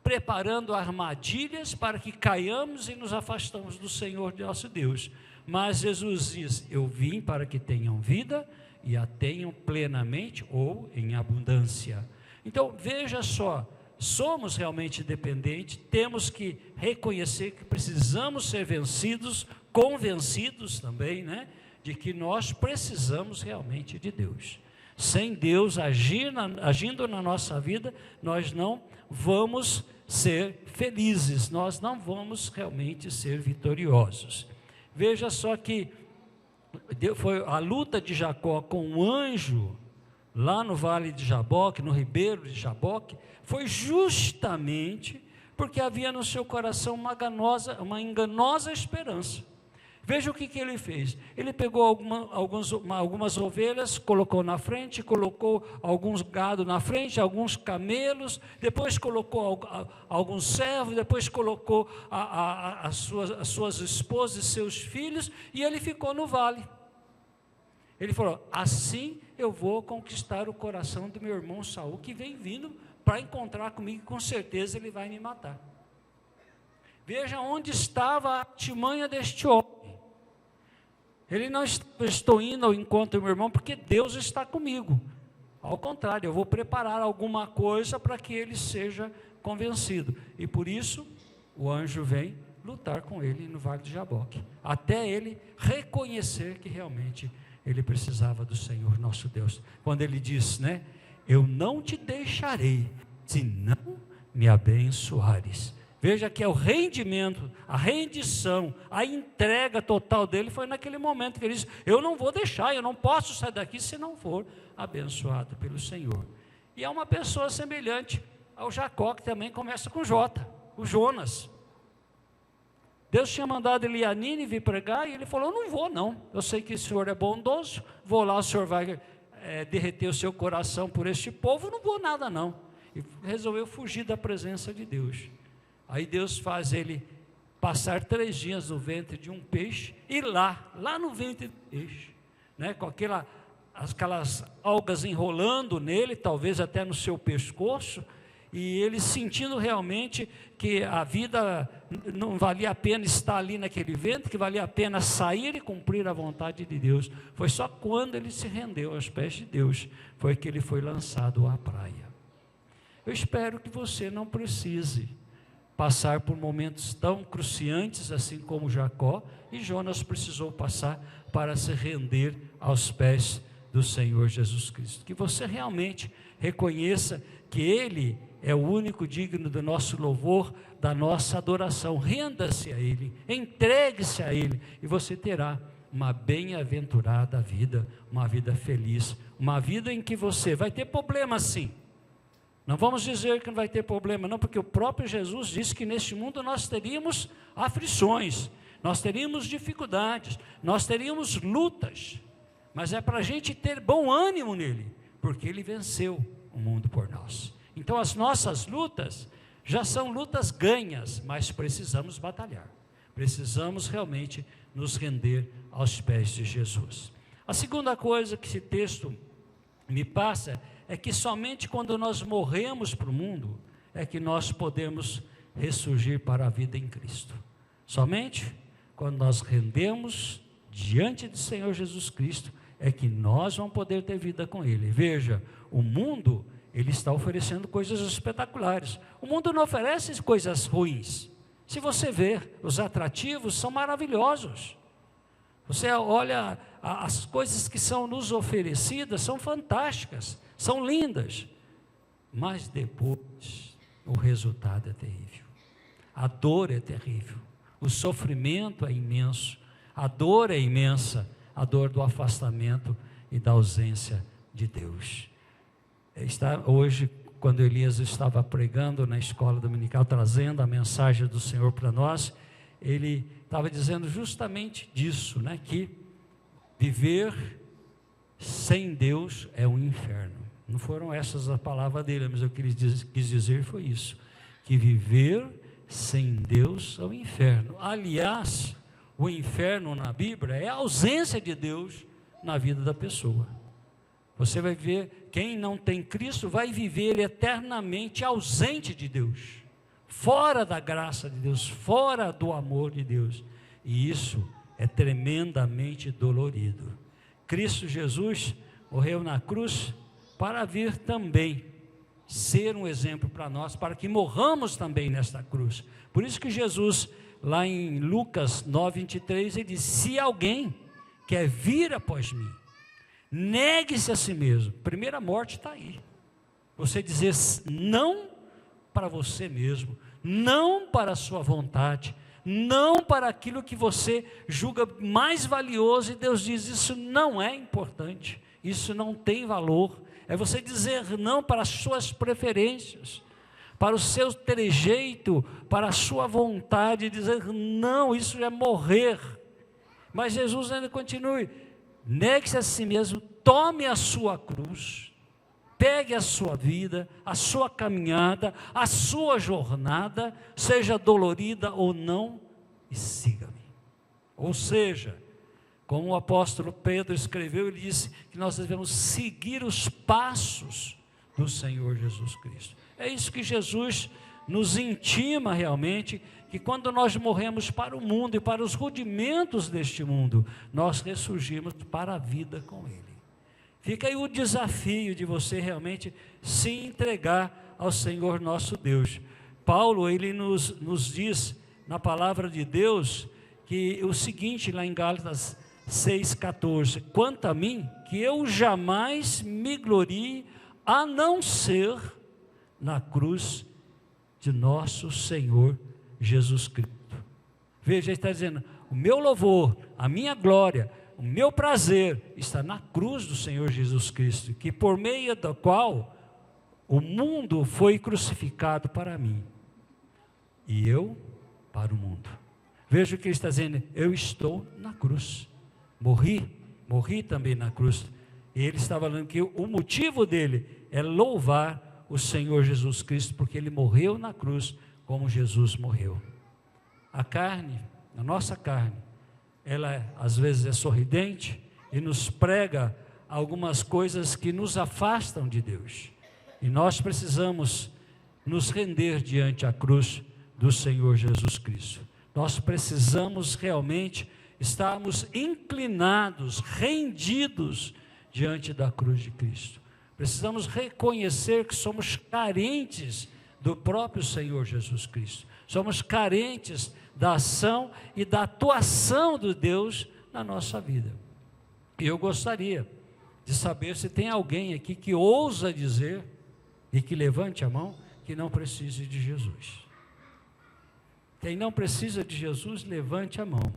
preparando armadilhas para que caiamos e nos afastamos do Senhor nosso Deus. Mas Jesus diz: eu vim para que tenham vida e a tenham plenamente ou em abundância. Então veja só, somos realmente dependentes, temos que reconhecer que precisamos ser vencidos, convencidos também, de que nós precisamos realmente de Deus. Sem Deus agindo na nossa vida, nós não vamos ser felizes, nós não vamos realmente ser vitoriosos. Veja só que foi a luta de Jacó com o anjo, lá no vale de Jaboque, no ribeiro de Jaboque, foi justamente porque havia no seu coração uma enganosa esperança. Veja o que ele fez. Ele pegou algumas ovelhas, colocou na frente, colocou alguns gado na frente, alguns camelos, depois colocou alguns servos, depois colocou as suas esposas e seus filhos, e ele ficou no vale. Ele falou: assim eu vou conquistar o coração do meu irmão Saul, que vem vindo para encontrar comigo, com certeza ele vai me matar. Veja onde estava a artimanha deste homem. Ele não estou indo ao encontro do meu irmão porque Deus está comigo. Ao contrário, eu vou preparar alguma coisa para que ele seja convencido. E por isso, o anjo vem lutar com ele no vale de Jaboque, até ele reconhecer que realmente ele precisava do Senhor nosso Deus. Quando ele diz, eu não te deixarei, se não me abençoares. Veja que é o rendimento, a rendição, a entrega total dele foi naquele momento que ele disse: eu não vou deixar, eu não posso sair daqui se não for abençoado pelo Senhor. E é uma pessoa semelhante ao Jacó, que também começa com J, o Jonas. Deus tinha mandado ele ir a Nínive pregar, e ele falou: não vou não, eu sei que o Senhor é bondoso, vou lá, o Senhor vai derreter o seu coração por este povo, não vou nada não. E resolveu fugir da presença de Deus. Aí Deus faz ele passar 3 dias no ventre de um peixe, e lá no ventre do peixe, né, com aquelas algas enrolando nele, talvez até no seu pescoço, e ele sentindo realmente que a vida não valia a pena estar ali naquele ventre, que valia a pena sair e cumprir a vontade de Deus. Foi só quando ele se rendeu aos pés de Deus, foi que ele foi lançado à praia. Eu espero que você não precise passar por momentos tão cruciantes assim como Jacó e Jonas precisou passar para se render aos pés do Senhor Jesus Cristo. Que você realmente reconheça que Ele é o único digno do nosso louvor, da nossa adoração. Renda-se a Ele, entregue-se a Ele, e você terá uma bem-aventurada vida, uma vida feliz, uma vida em que você vai ter problemas sim. Não vamos dizer que não vai ter problema, não, porque o próprio Jesus disse que neste mundo nós teríamos aflições, nós teríamos dificuldades, nós teríamos lutas, mas é para a gente ter bom ânimo nele, porque ele venceu o mundo por nós. Então as nossas lutas já são lutas ganhas, mas precisamos batalhar, precisamos realmente nos render aos pés de Jesus. A segunda coisa que esse texto me passa é que somente quando nós morremos para o mundo, é que nós podemos ressurgir para a vida em Cristo. Somente quando nós rendemos diante do Senhor Jesus Cristo, é que nós vamos poder ter vida com Ele. Veja, o mundo, ele está oferecendo coisas espetaculares. O mundo não oferece coisas ruins. Se você ver, os atrativos são maravilhosos. Você olha, as coisas que são nos oferecidas são fantásticas, são lindas, mas depois o resultado é terrível, a dor é terrível, o sofrimento é imenso, a dor é imensa, a dor do afastamento e da ausência de Deus. Hoje, quando Elias estava pregando na escola dominical, trazendo a mensagem do Senhor para nós, ele estava dizendo justamente disso, né, que viver sem Deus é um inferno. Não foram essas as palavras dele, mas o que ele quis dizer foi isso, que viver sem Deus é um inferno. Aliás, o inferno na Bíblia é a ausência de Deus na vida da pessoa. Você vai ver, quem não tem Cristo vai viver eternamente ausente de Deus, fora da graça de Deus, fora do amor de Deus, e isso é tremendamente dolorido. Cristo Jesus morreu na cruz para vir também ser um exemplo para nós, para que morramos também nesta cruz. Por isso que Jesus, lá em Lucas 9:23, ele diz: se alguém quer vir após mim, negue-se a si mesmo. Primeira morte está aí. Você dizer não para você mesmo, não para a sua vontade, não para aquilo que você julga mais valioso, e Deus diz: isso não é importante, isso não tem valor. É você dizer não para as suas preferências, para o seu trejeito, para a sua vontade, dizer não, isso é morrer. Mas Jesus ainda continua: negue-se a si mesmo, tome a sua cruz, pegue a sua vida, a sua caminhada, a sua jornada, seja dolorida ou não, e siga-me. Ou seja, como o apóstolo Pedro escreveu, ele disse que nós devemos seguir os passos do Senhor Jesus Cristo. É isso que Jesus nos intima realmente, que quando nós morremos para o mundo e para os rudimentos deste mundo, nós ressurgimos para a vida com Ele. Fica aí o desafio de você realmente se entregar ao Senhor nosso Deus. Paulo, ele nos diz na palavra de Deus que o seguinte, lá em Gálatas 6,14: quanto a mim, que eu jamais me glorie, a não ser na cruz de nosso Senhor Jesus Cristo. Veja, ele está dizendo, o meu louvor, a minha glória, o meu prazer está na cruz do Senhor Jesus Cristo, que por meio da qual o mundo foi crucificado para mim, e eu para o mundo. Veja o que ele está dizendo, eu estou na cruz, morri também na cruz. E ele estava falando que o motivo dele é louvar o Senhor Jesus Cristo, porque ele morreu na cruz como Jesus morreu. A carne, a nossa carne, ela às vezes é sorridente e nos prega algumas coisas que nos afastam de Deus. E nós precisamos nos render diante a cruz do Senhor Jesus Cristo. Nós precisamos realmente estarmos inclinados, rendidos diante da cruz de Cristo. Precisamos reconhecer que somos carentes do próprio Senhor Jesus Cristo. Somos carentes da ação e da atuação de Deus na nossa vida. E eu gostaria de saber se tem alguém aqui que ousa dizer e que levante a mão que não precise de Jesus. Quem não precisa de Jesus, levante a mão.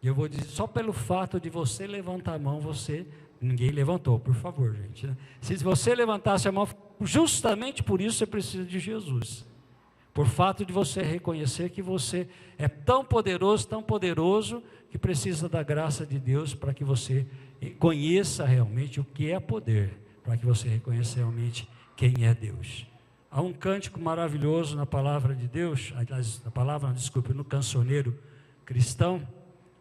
E eu vou dizer, só pelo fato de você levantar a mão, ninguém levantou, por favor, gente, né? Se você levantasse a mão, justamente por isso você precisa de Jesus. Por fato de você reconhecer que você é tão poderoso, que precisa da graça de Deus para que você conheça realmente o que é poder, para que você reconheça realmente quem é Deus. Há um cântico maravilhoso na palavra de Deus, no cancioneiro cristão,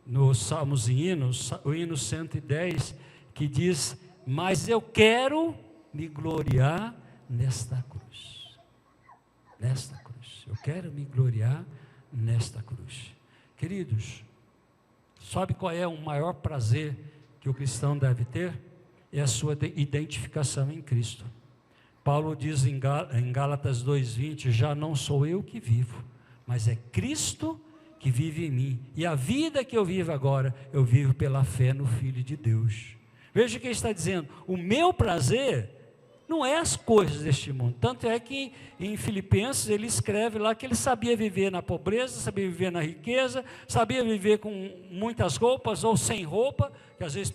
nos Salmos e Hinos, o hino 110, que diz, mas eu quero me gloriar nesta cruz. Nesta cruz. Eu quero me gloriar nesta cruz. Queridos, sabe qual é o maior prazer que o cristão deve ter? É a sua identificação em Cristo. Paulo diz em Gálatas 2:20, já não sou eu que vivo, mas é Cristo que vive em mim. E a vida que eu vivo agora, eu vivo pela fé no Filho de Deus. Veja o que ele está dizendo, o meu prazer não é as coisas deste mundo. Tanto é que em Filipenses ele escreve lá que ele sabia viver na pobreza, sabia viver na riqueza, sabia viver com muitas roupas ou sem roupa, que às vezes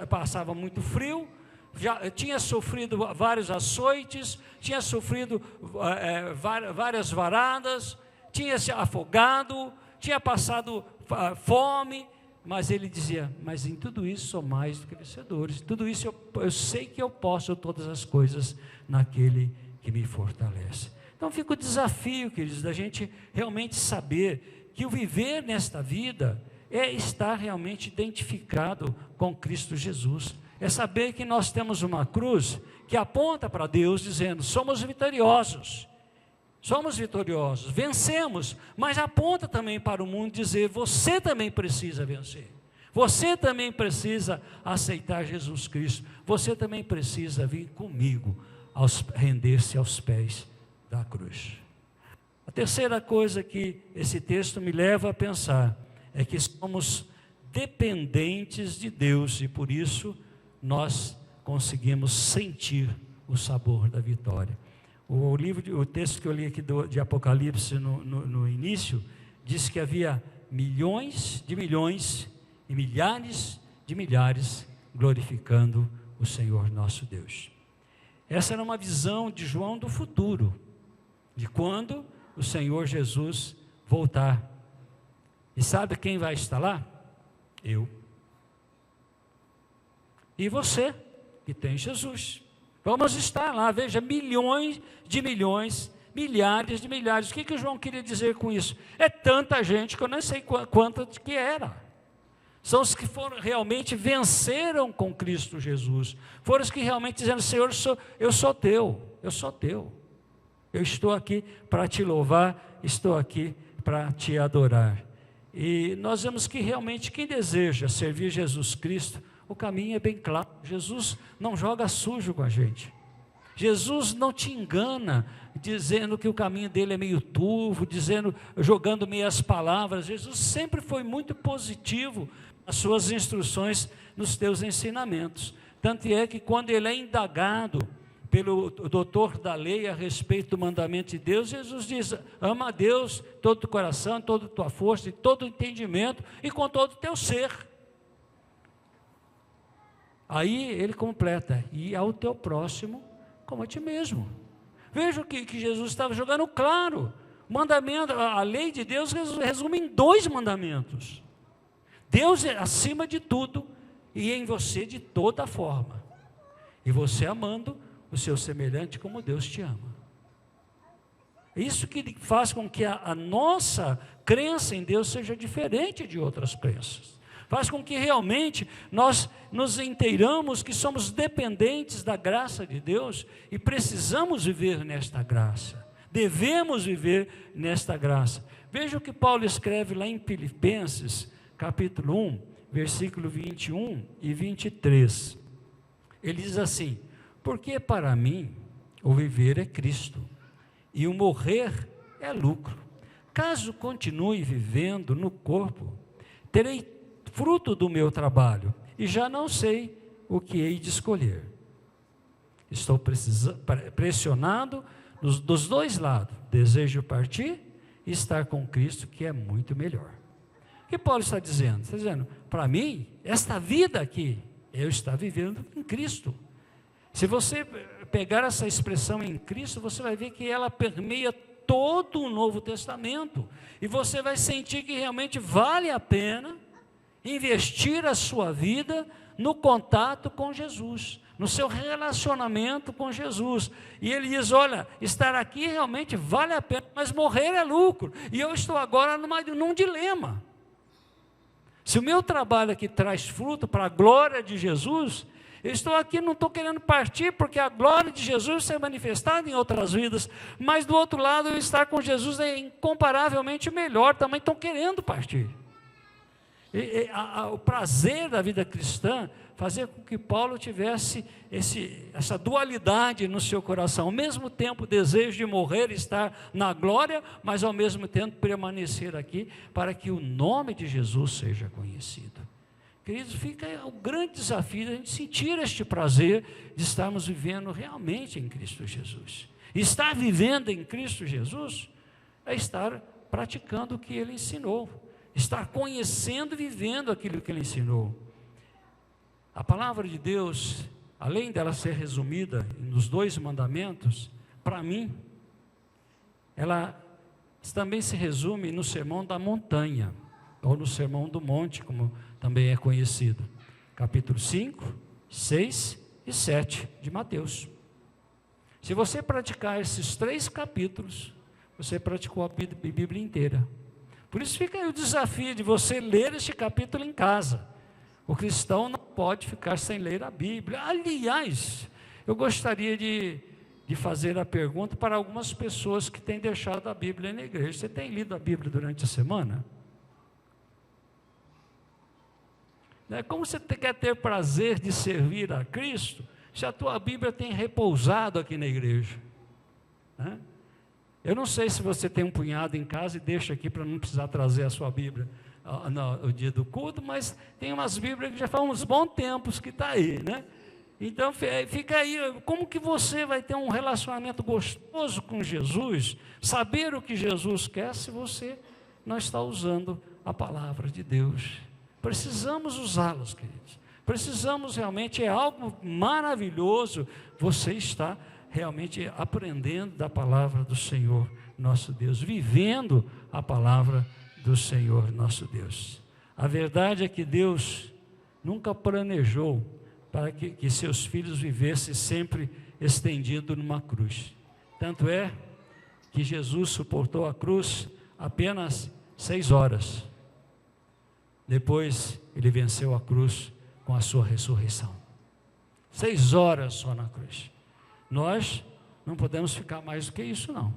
passava muito frio, já tinha sofrido vários açoites, tinha sofrido várias varadas, tinha se afogado, tinha passado fome, mas ele dizia, mas em tudo isso sou mais do que vencedores, tudo isso eu sei que eu posso todas as coisas naquele que me fortalece. Então fica o desafio, queridos, da gente realmente saber que o viver nesta vida é estar realmente identificado com Cristo Jesus, é saber que nós temos uma cruz que aponta para Deus dizendo, somos vitoriosos, vencemos, mas aponta também para o mundo dizer, você também precisa vencer, você também precisa aceitar Jesus Cristo, você também precisa vir comigo, render-se aos pés da cruz. A terceira coisa que esse texto me leva a pensar, é que somos dependentes de Deus, e por isso nós conseguimos sentir o sabor da vitória. O texto que eu li aqui de Apocalipse no início, diz que havia milhões e milhares de milhares glorificando o Senhor nosso Deus. Essa era uma visão de João do futuro, de quando o Senhor Jesus voltar. E sabe quem vai estar lá? Eu. E você, que tem Jesus. Vamos estar lá, veja, milhões de milhões, milhares de milhares. O que o João queria dizer com isso? É tanta gente que eu nem sei quanta que era. São os que realmente venceram com Cristo Jesus. Foram os que realmente disseram, Senhor, eu sou teu. Eu estou aqui para te louvar, estou aqui para te adorar. E nós vemos que realmente quem deseja servir Jesus Cristo, o caminho é bem claro. Jesus não joga sujo com a gente. Jesus não te engana, dizendo que o caminho dele é meio turvo, jogando meias palavras. Jesus sempre foi muito positivo nas suas instruções, nos teus ensinamentos. Tanto é que quando ele é indagado pelo doutor da lei a respeito do mandamento de Deus, Jesus diz: ama a Deus todo o coração, toda a tua força, e todo o entendimento e com todo o teu ser. Aí ele completa: e ao teu próximo como a ti mesmo. Veja que Jesus estava jogando claro. Mandamento, a lei de Deus resume em 2 mandamentos: Deus é acima de tudo e em você de toda forma, e você amando o seu semelhante como Deus te ama. Isso que faz com que a nossa crença em Deus seja diferente de outras crenças. Faz com que realmente nós nos inteiramos que somos dependentes da graça de Deus e precisamos viver nesta graça. Devemos viver nesta graça. Veja o que Paulo escreve lá em Filipenses, capítulo 1, versículo 21 e 23. Ele diz assim: porque para mim o viver é Cristo e o morrer é lucro. Caso continue vivendo no corpo, terei fruto do meu trabalho e já não sei o que hei de escolher. Estou pressionado dos 2 lados. Desejo partir e estar com Cristo, que é muito melhor. O que Paulo está dizendo? Está dizendo: para mim, esta vida aqui, eu estou vivendo em Cristo. Se você pegar essa expressão em Cristo, você vai ver que ela permeia todo o Novo Testamento. E você vai sentir que realmente vale a pena investir a sua vida no contato com Jesus, no seu relacionamento com Jesus. E ele diz: olha, estar aqui realmente vale a pena, mas morrer é lucro. E eu estou agora num dilema. Se o meu trabalho aqui traz fruto para a glória de Jesus, eu estou aqui, não estou querendo partir, porque a glória de Jesus ser manifestada em outras vidas, mas do outro lado, eu estar com Jesus é incomparavelmente melhor, também estou querendo partir. O prazer da vida cristã fazia com que Paulo tivesse essa dualidade no seu coração, ao mesmo tempo o desejo de morrer e estar na glória, mas ao mesmo tempo permanecer aqui para que o nome de Jesus seja conhecido. Queridos, fica o grande desafio de a gente sentir este prazer de estarmos vivendo realmente em Cristo Jesus. Estar vivendo em Cristo Jesus é estar praticando o que Ele ensinou, estar conhecendo e vivendo aquilo que Ele ensinou. A palavra de Deus, além dela ser resumida nos 2 mandamentos, para mim, ela também se resume no Sermão da Montanha, ou no Sermão do Monte, como também é conhecido. Capítulo 5, 6 e 7 de Mateus. Se você praticar esses 3 capítulos, você praticou a Bíblia inteira. Por isso fica aí o desafio de você ler este capítulo em casa. O cristão não pode ficar sem ler a Bíblia. Aliás, eu gostaria de fazer a pergunta para algumas pessoas que têm deixado a Bíblia na igreja. Você tem lido a Bíblia durante a semana? Como você quer ter prazer de servir a Cristo, se a tua Bíblia tem repousado aqui na igreja? Eu não sei se você tem um punhado em casa e deixa aqui para não precisar trazer a sua Bíblia no dia do culto, mas tem umas Bíblias que já faz uns bons tempos que está aí, né? Então fica aí, como que você vai ter um relacionamento gostoso com Jesus, saber o que Jesus quer, se você não está usando a palavra de Deus? Precisamos usá-los, queridos. Precisamos realmente, é algo maravilhoso, você está realmente aprendendo da palavra do Senhor nosso Deus, vivendo a palavra do Senhor nosso Deus. A verdade é que Deus nunca planejou para que seus filhos vivessem sempre estendido numa cruz. Tanto é que Jesus suportou a cruz apenas 6 horas. Depois ele venceu a cruz com a sua ressurreição. 6 horas só na cruz. Nós não podemos ficar mais do que isso, não.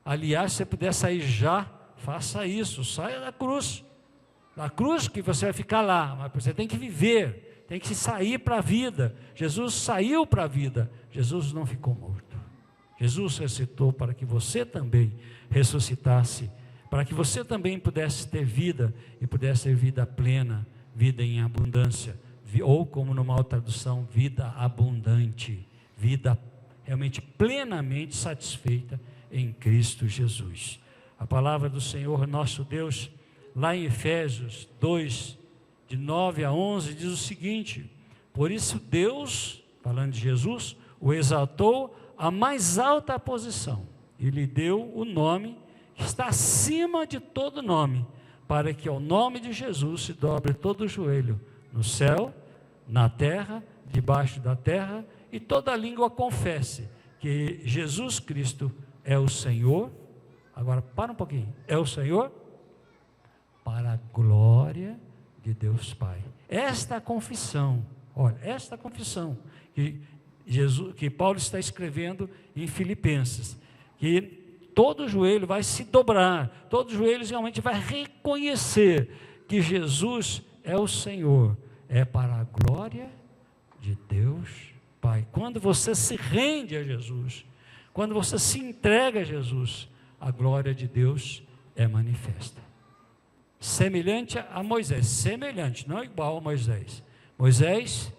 Aliás, se você puder sair já, faça isso, saia da cruz. Da cruz que você vai ficar lá, mas você tem que viver, tem que sair para a vida. Jesus saiu para a vida, Jesus não ficou morto. Jesus ressuscitou para que você também ressuscitasse, para que você também pudesse ter vida, e pudesse ter vida plena, vida em abundância, ou como numa outra tradução, vida abundante. vida realmente plenamente satisfeita em Cristo Jesus. A palavra do Senhor nosso Deus, lá em Efésios 2, de 9 a 11, diz o seguinte: por isso Deus, falando de Jesus, o exaltou à mais alta posição e lhe deu o nome que está acima de todo nome, para que ao nome de Jesus se dobre todo o joelho, no céu, na terra, debaixo da terra, e toda língua confesse que Jesus Cristo é o Senhor. Agora, para um pouquinho. É o Senhor para a glória de Deus Pai. Esta confissão, olha, esta confissão que Paulo está escrevendo em Filipenses, que todo joelho vai se dobrar, todo joelho realmente vai reconhecer que Jesus é o Senhor, é para a glória de Deus Pai. Quando você se rende a Jesus, quando você se entrega a Jesus, a glória de Deus é manifesta. Semelhante a Moisés, semelhante, não igual a Moisés. Moisés,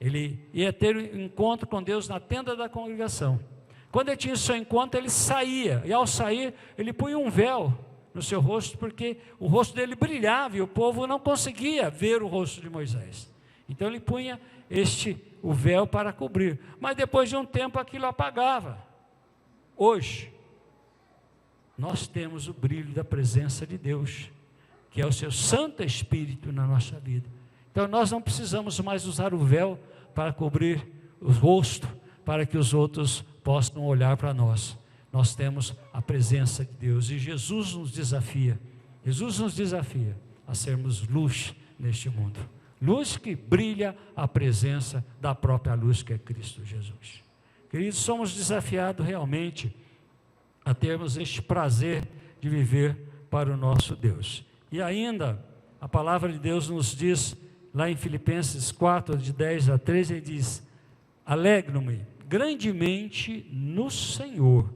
ele ia ter um encontro com Deus na tenda da congregação. Quando ele tinha o seu encontro, ele saía, e ao sair, ele punha um véu no seu rosto, porque o rosto dele brilhava, e o povo não conseguia ver o rosto de Moisés. Então ele punha o véu para cobrir, mas depois de um tempo aquilo apagava. Hoje, nós temos o brilho da presença de Deus, que é o seu Santo Espírito na nossa vida. Então nós não precisamos mais usar o véu para cobrir o rosto, para que os outros possam olhar para nós. Nós temos a presença de Deus, e Jesus nos desafia a sermos luz neste mundo. Luz que brilha a presença da própria luz, que é Cristo Jesus. Queridos, somos desafiados realmente a termos este prazer de viver para o nosso Deus. E ainda, a palavra de Deus nos diz, lá em Filipenses 4, de 10 a 13, ele diz: alegro-me grandemente no Senhor,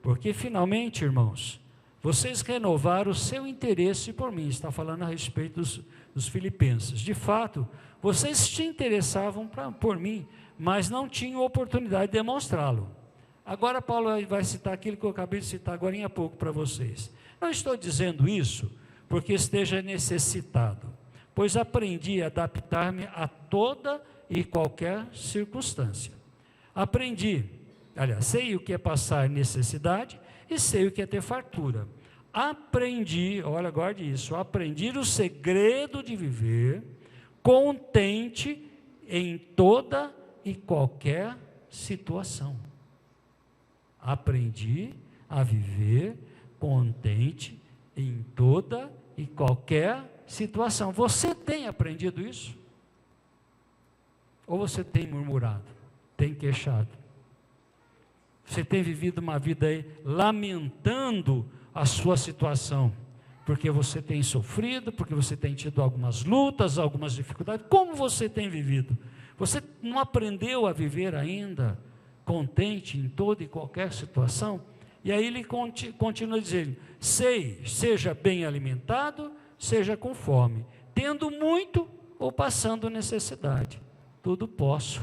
porque finalmente, irmãos, vocês renovaram o seu interesse por mim. Está falando a respeito dos filipenses. De fato, vocês se interessavam por mim, mas não tinham oportunidade de demonstrá-lo. Agora Paulo vai citar aquilo que eu acabei de citar agora há pouco para vocês. Não estou dizendo isso porque esteja necessitado, pois aprendi a adaptar-me a toda e qualquer circunstância. Sei o que é passar necessidade e sei o que é ter fartura. Aprendi o segredo de viver contente em toda e qualquer situação. Aprendi a viver contente em toda e qualquer situação. Você tem aprendido isso? Ou você tem murmurado, tem queixado? Você tem vivido uma vida aí lamentando a sua situação, porque você tem sofrido, porque você tem tido algumas lutas, algumas dificuldades? Como você tem vivido? Você não aprendeu a viver ainda contente em toda e qualquer situação? E aí ele continua dizendo: seja bem alimentado, seja com fome, tendo muito ou passando necessidade, tudo posso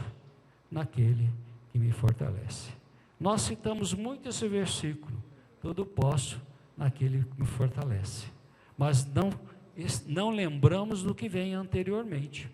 naquele que me fortalece. Nós citamos muito esse versículo, tudo posso naquele que me fortalece, mas não lembramos do que vem anteriormente.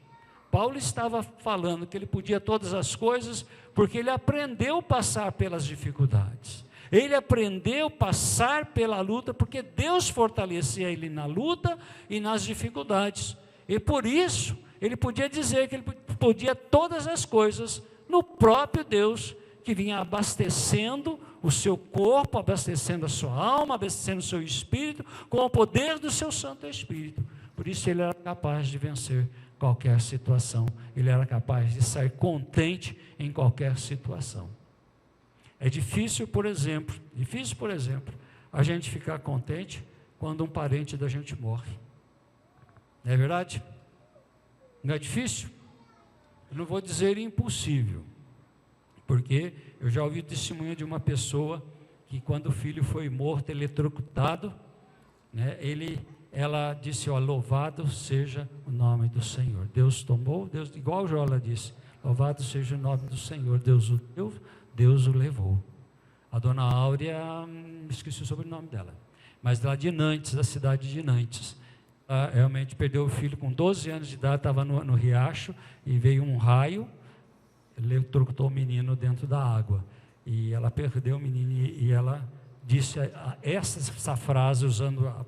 Paulo estava falando que ele podia todas as coisas, porque ele aprendeu a passar pelas dificuldades, ele aprendeu a passar pela luta, porque Deus fortalecia ele na luta e nas dificuldades, e por isso ele podia dizer que ele podia todas as coisas no próprio Deus, que vinha abastecendo o seu corpo, abastecendo a sua alma, abastecendo o seu espírito, com o poder do seu Santo Espírito. Por isso ele era capaz de vencer qualquer situação, ele era capaz de sair contente em qualquer situação. É difícil, por exemplo, a gente ficar contente quando um parente da gente morre. Não é verdade? Não é difícil? Eu não vou dizer impossível, porque eu já ouvi o testemunho de uma pessoa que, quando o filho foi morto, eletrocutado, né, ela disse: louvado seja o nome do Senhor. Deus tomou, igual Jola disse, Louvado seja o nome do Senhor. Deus o deu, Deus o levou. A dona Áurea, esqueci o sobrenome dela, mas lá de Nantes, da cidade de Nantes. Ela realmente perdeu o filho com 12 anos de idade, estava no riacho, e veio um raio, eletrocutou o menino dentro da água. E ela perdeu o menino, e ela disse essa frase, usando a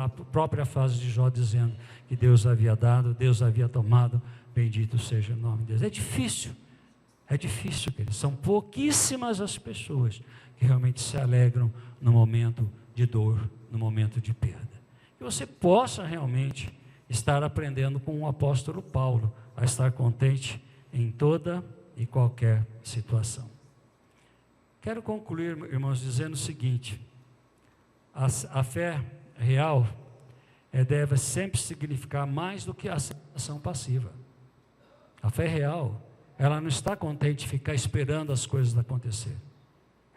própria frase de Jó, dizendo que Deus havia dado, Deus havia tomado, bendito seja o nome de Deus. É difícil, queridos. São pouquíssimas as pessoas que realmente se alegram no momento de dor, no momento de perda. Que você possa realmente estar aprendendo com o apóstolo Paulo a estar contente em toda e qualquer situação. Quero concluir, irmãos, dizendo o seguinte: a fé real deve sempre significar mais do que a aceitação passiva. A fé real, ela não está contente de ficar esperando as coisas acontecer.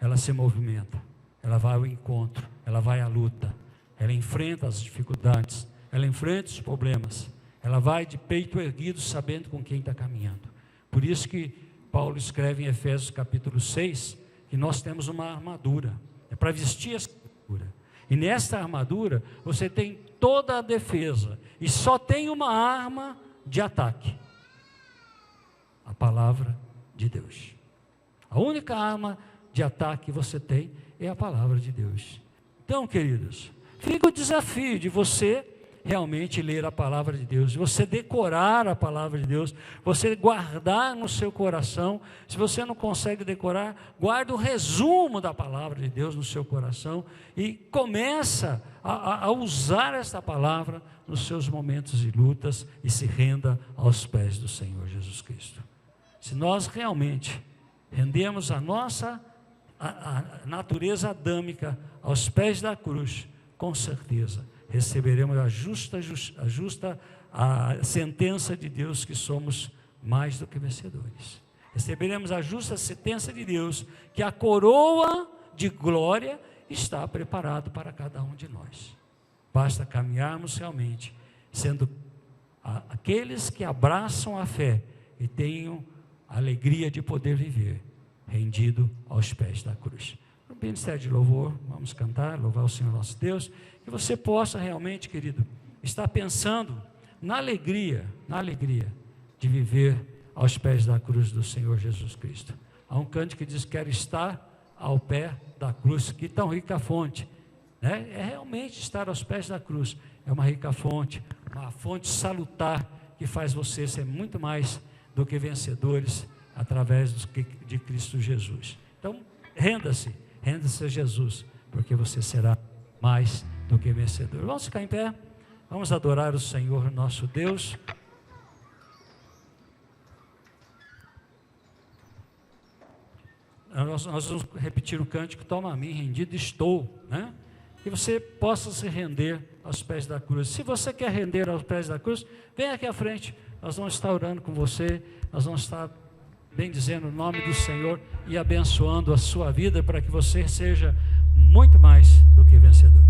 Ela se movimenta, ela vai ao encontro, ela vai à luta, ela enfrenta as dificuldades, ela enfrenta os problemas, ela vai de peito erguido sabendo com quem está caminhando. Por isso que Paulo escreve em Efésios capítulo 6, que nós temos uma armadura, é para vestir essa armadura. E nessa armadura você tem toda a defesa, e só tem uma arma de ataque: a palavra de Deus. A única arma de ataque que você tem é a palavra de Deus. Então, queridos, fica o desafio de você realmente ler a palavra de Deus, você decorar a palavra de Deus, você guardar no seu coração. Se você não consegue decorar, guarda o resumo da palavra de Deus no seu coração e começa a usar esta palavra nos seus momentos de lutas e se renda aos pés do Senhor Jesus Cristo. Se nós realmente rendemos a nossa a natureza adâmica aos pés da cruz, com certeza receberemos a justa sentença de Deus, que somos mais do que vencedores. Receberemos a justa sentença de Deus, que a coroa de glória está preparado para cada um de nós. Basta caminharmos realmente, sendo aqueles que abraçam a fé e tenham a alegria de poder viver rendido aos pés da cruz. No ministério de louvor, vamos cantar, louvar o Senhor nosso Deus, que você possa realmente, querido, estar pensando na alegria de viver aos pés da cruz do Senhor Jesus Cristo. Há um cântico que diz: quero estar ao pé da cruz. Que tão rica fonte, né? É realmente estar aos pés da cruz, é uma rica fonte, uma fonte salutar, que faz você ser muito mais do que vencedores através de Cristo Jesus. Então, renda-se a Jesus, porque você será mais do que vencedor. Vamos ficar em pé, vamos adorar o Senhor nosso Deus. Nós vamos repetir o cântico: toma a mim, rendido estou, né? Que você possa se render aos pés da cruz. Se você quer render aos pés da cruz, vem aqui à frente, nós vamos estar orando com você, nós vamos estar bendizendo o nome do Senhor e abençoando a sua vida, para que você seja muito mais do que vencedor.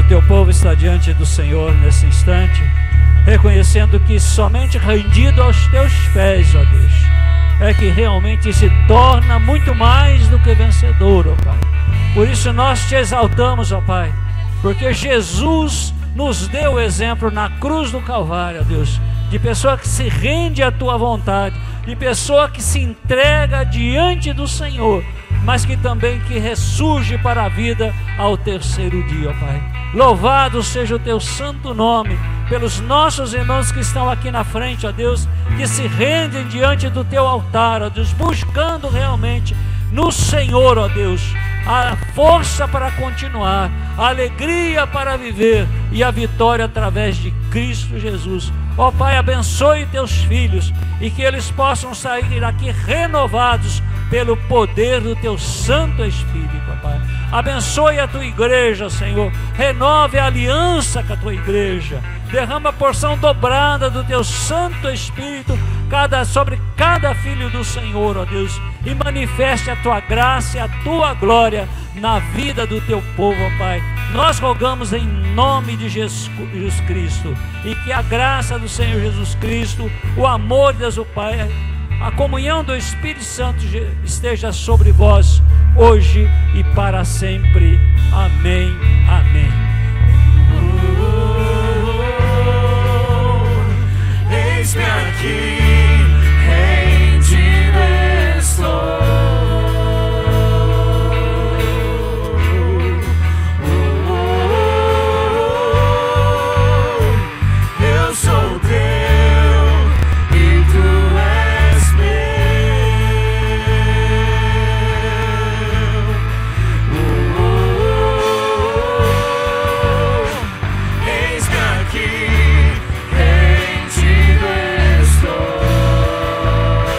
teu povo está diante do Senhor nesse instante, reconhecendo que somente rendido aos teus pés, ó Deus, é que realmente se torna muito mais do que vencedor, ó Pai. Por isso nós te exaltamos, ó Pai, porque Jesus nos deu o exemplo na cruz do Calvário, ó Deus, de pessoa que se rende à tua vontade, de pessoa que se entrega diante do Senhor, mas que também que ressurge para a vida ao terceiro dia, ó Pai. Louvado seja o teu santo nome, pelos nossos irmãos que estão aqui na frente, ó Deus, que se rendem diante do teu altar, ó Deus, buscando realmente no Senhor, ó Deus, a força para continuar, a alegria para viver e a vitória através de Cristo Jesus. Ó Pai, abençoe teus filhos e que eles possam sair daqui renovados pelo poder do teu Santo Espírito, ó Pai. Abençoe a tua igreja, Senhor, renove a aliança com a tua igreja, derrama a porção dobrada do teu Santo Espírito sobre cada filho do Senhor, ó Deus, e manifeste a tua graça e a tua glória na vida do teu povo, ó Pai. Nós rogamos em nome de Jesus Cristo, e que a graça do Senhor Jesus Cristo, o amor de Deus o Pai, a comunhão do Espírito Santo esteja sobre vós, hoje e para sempre. Amém, amém. Eis-me aqui.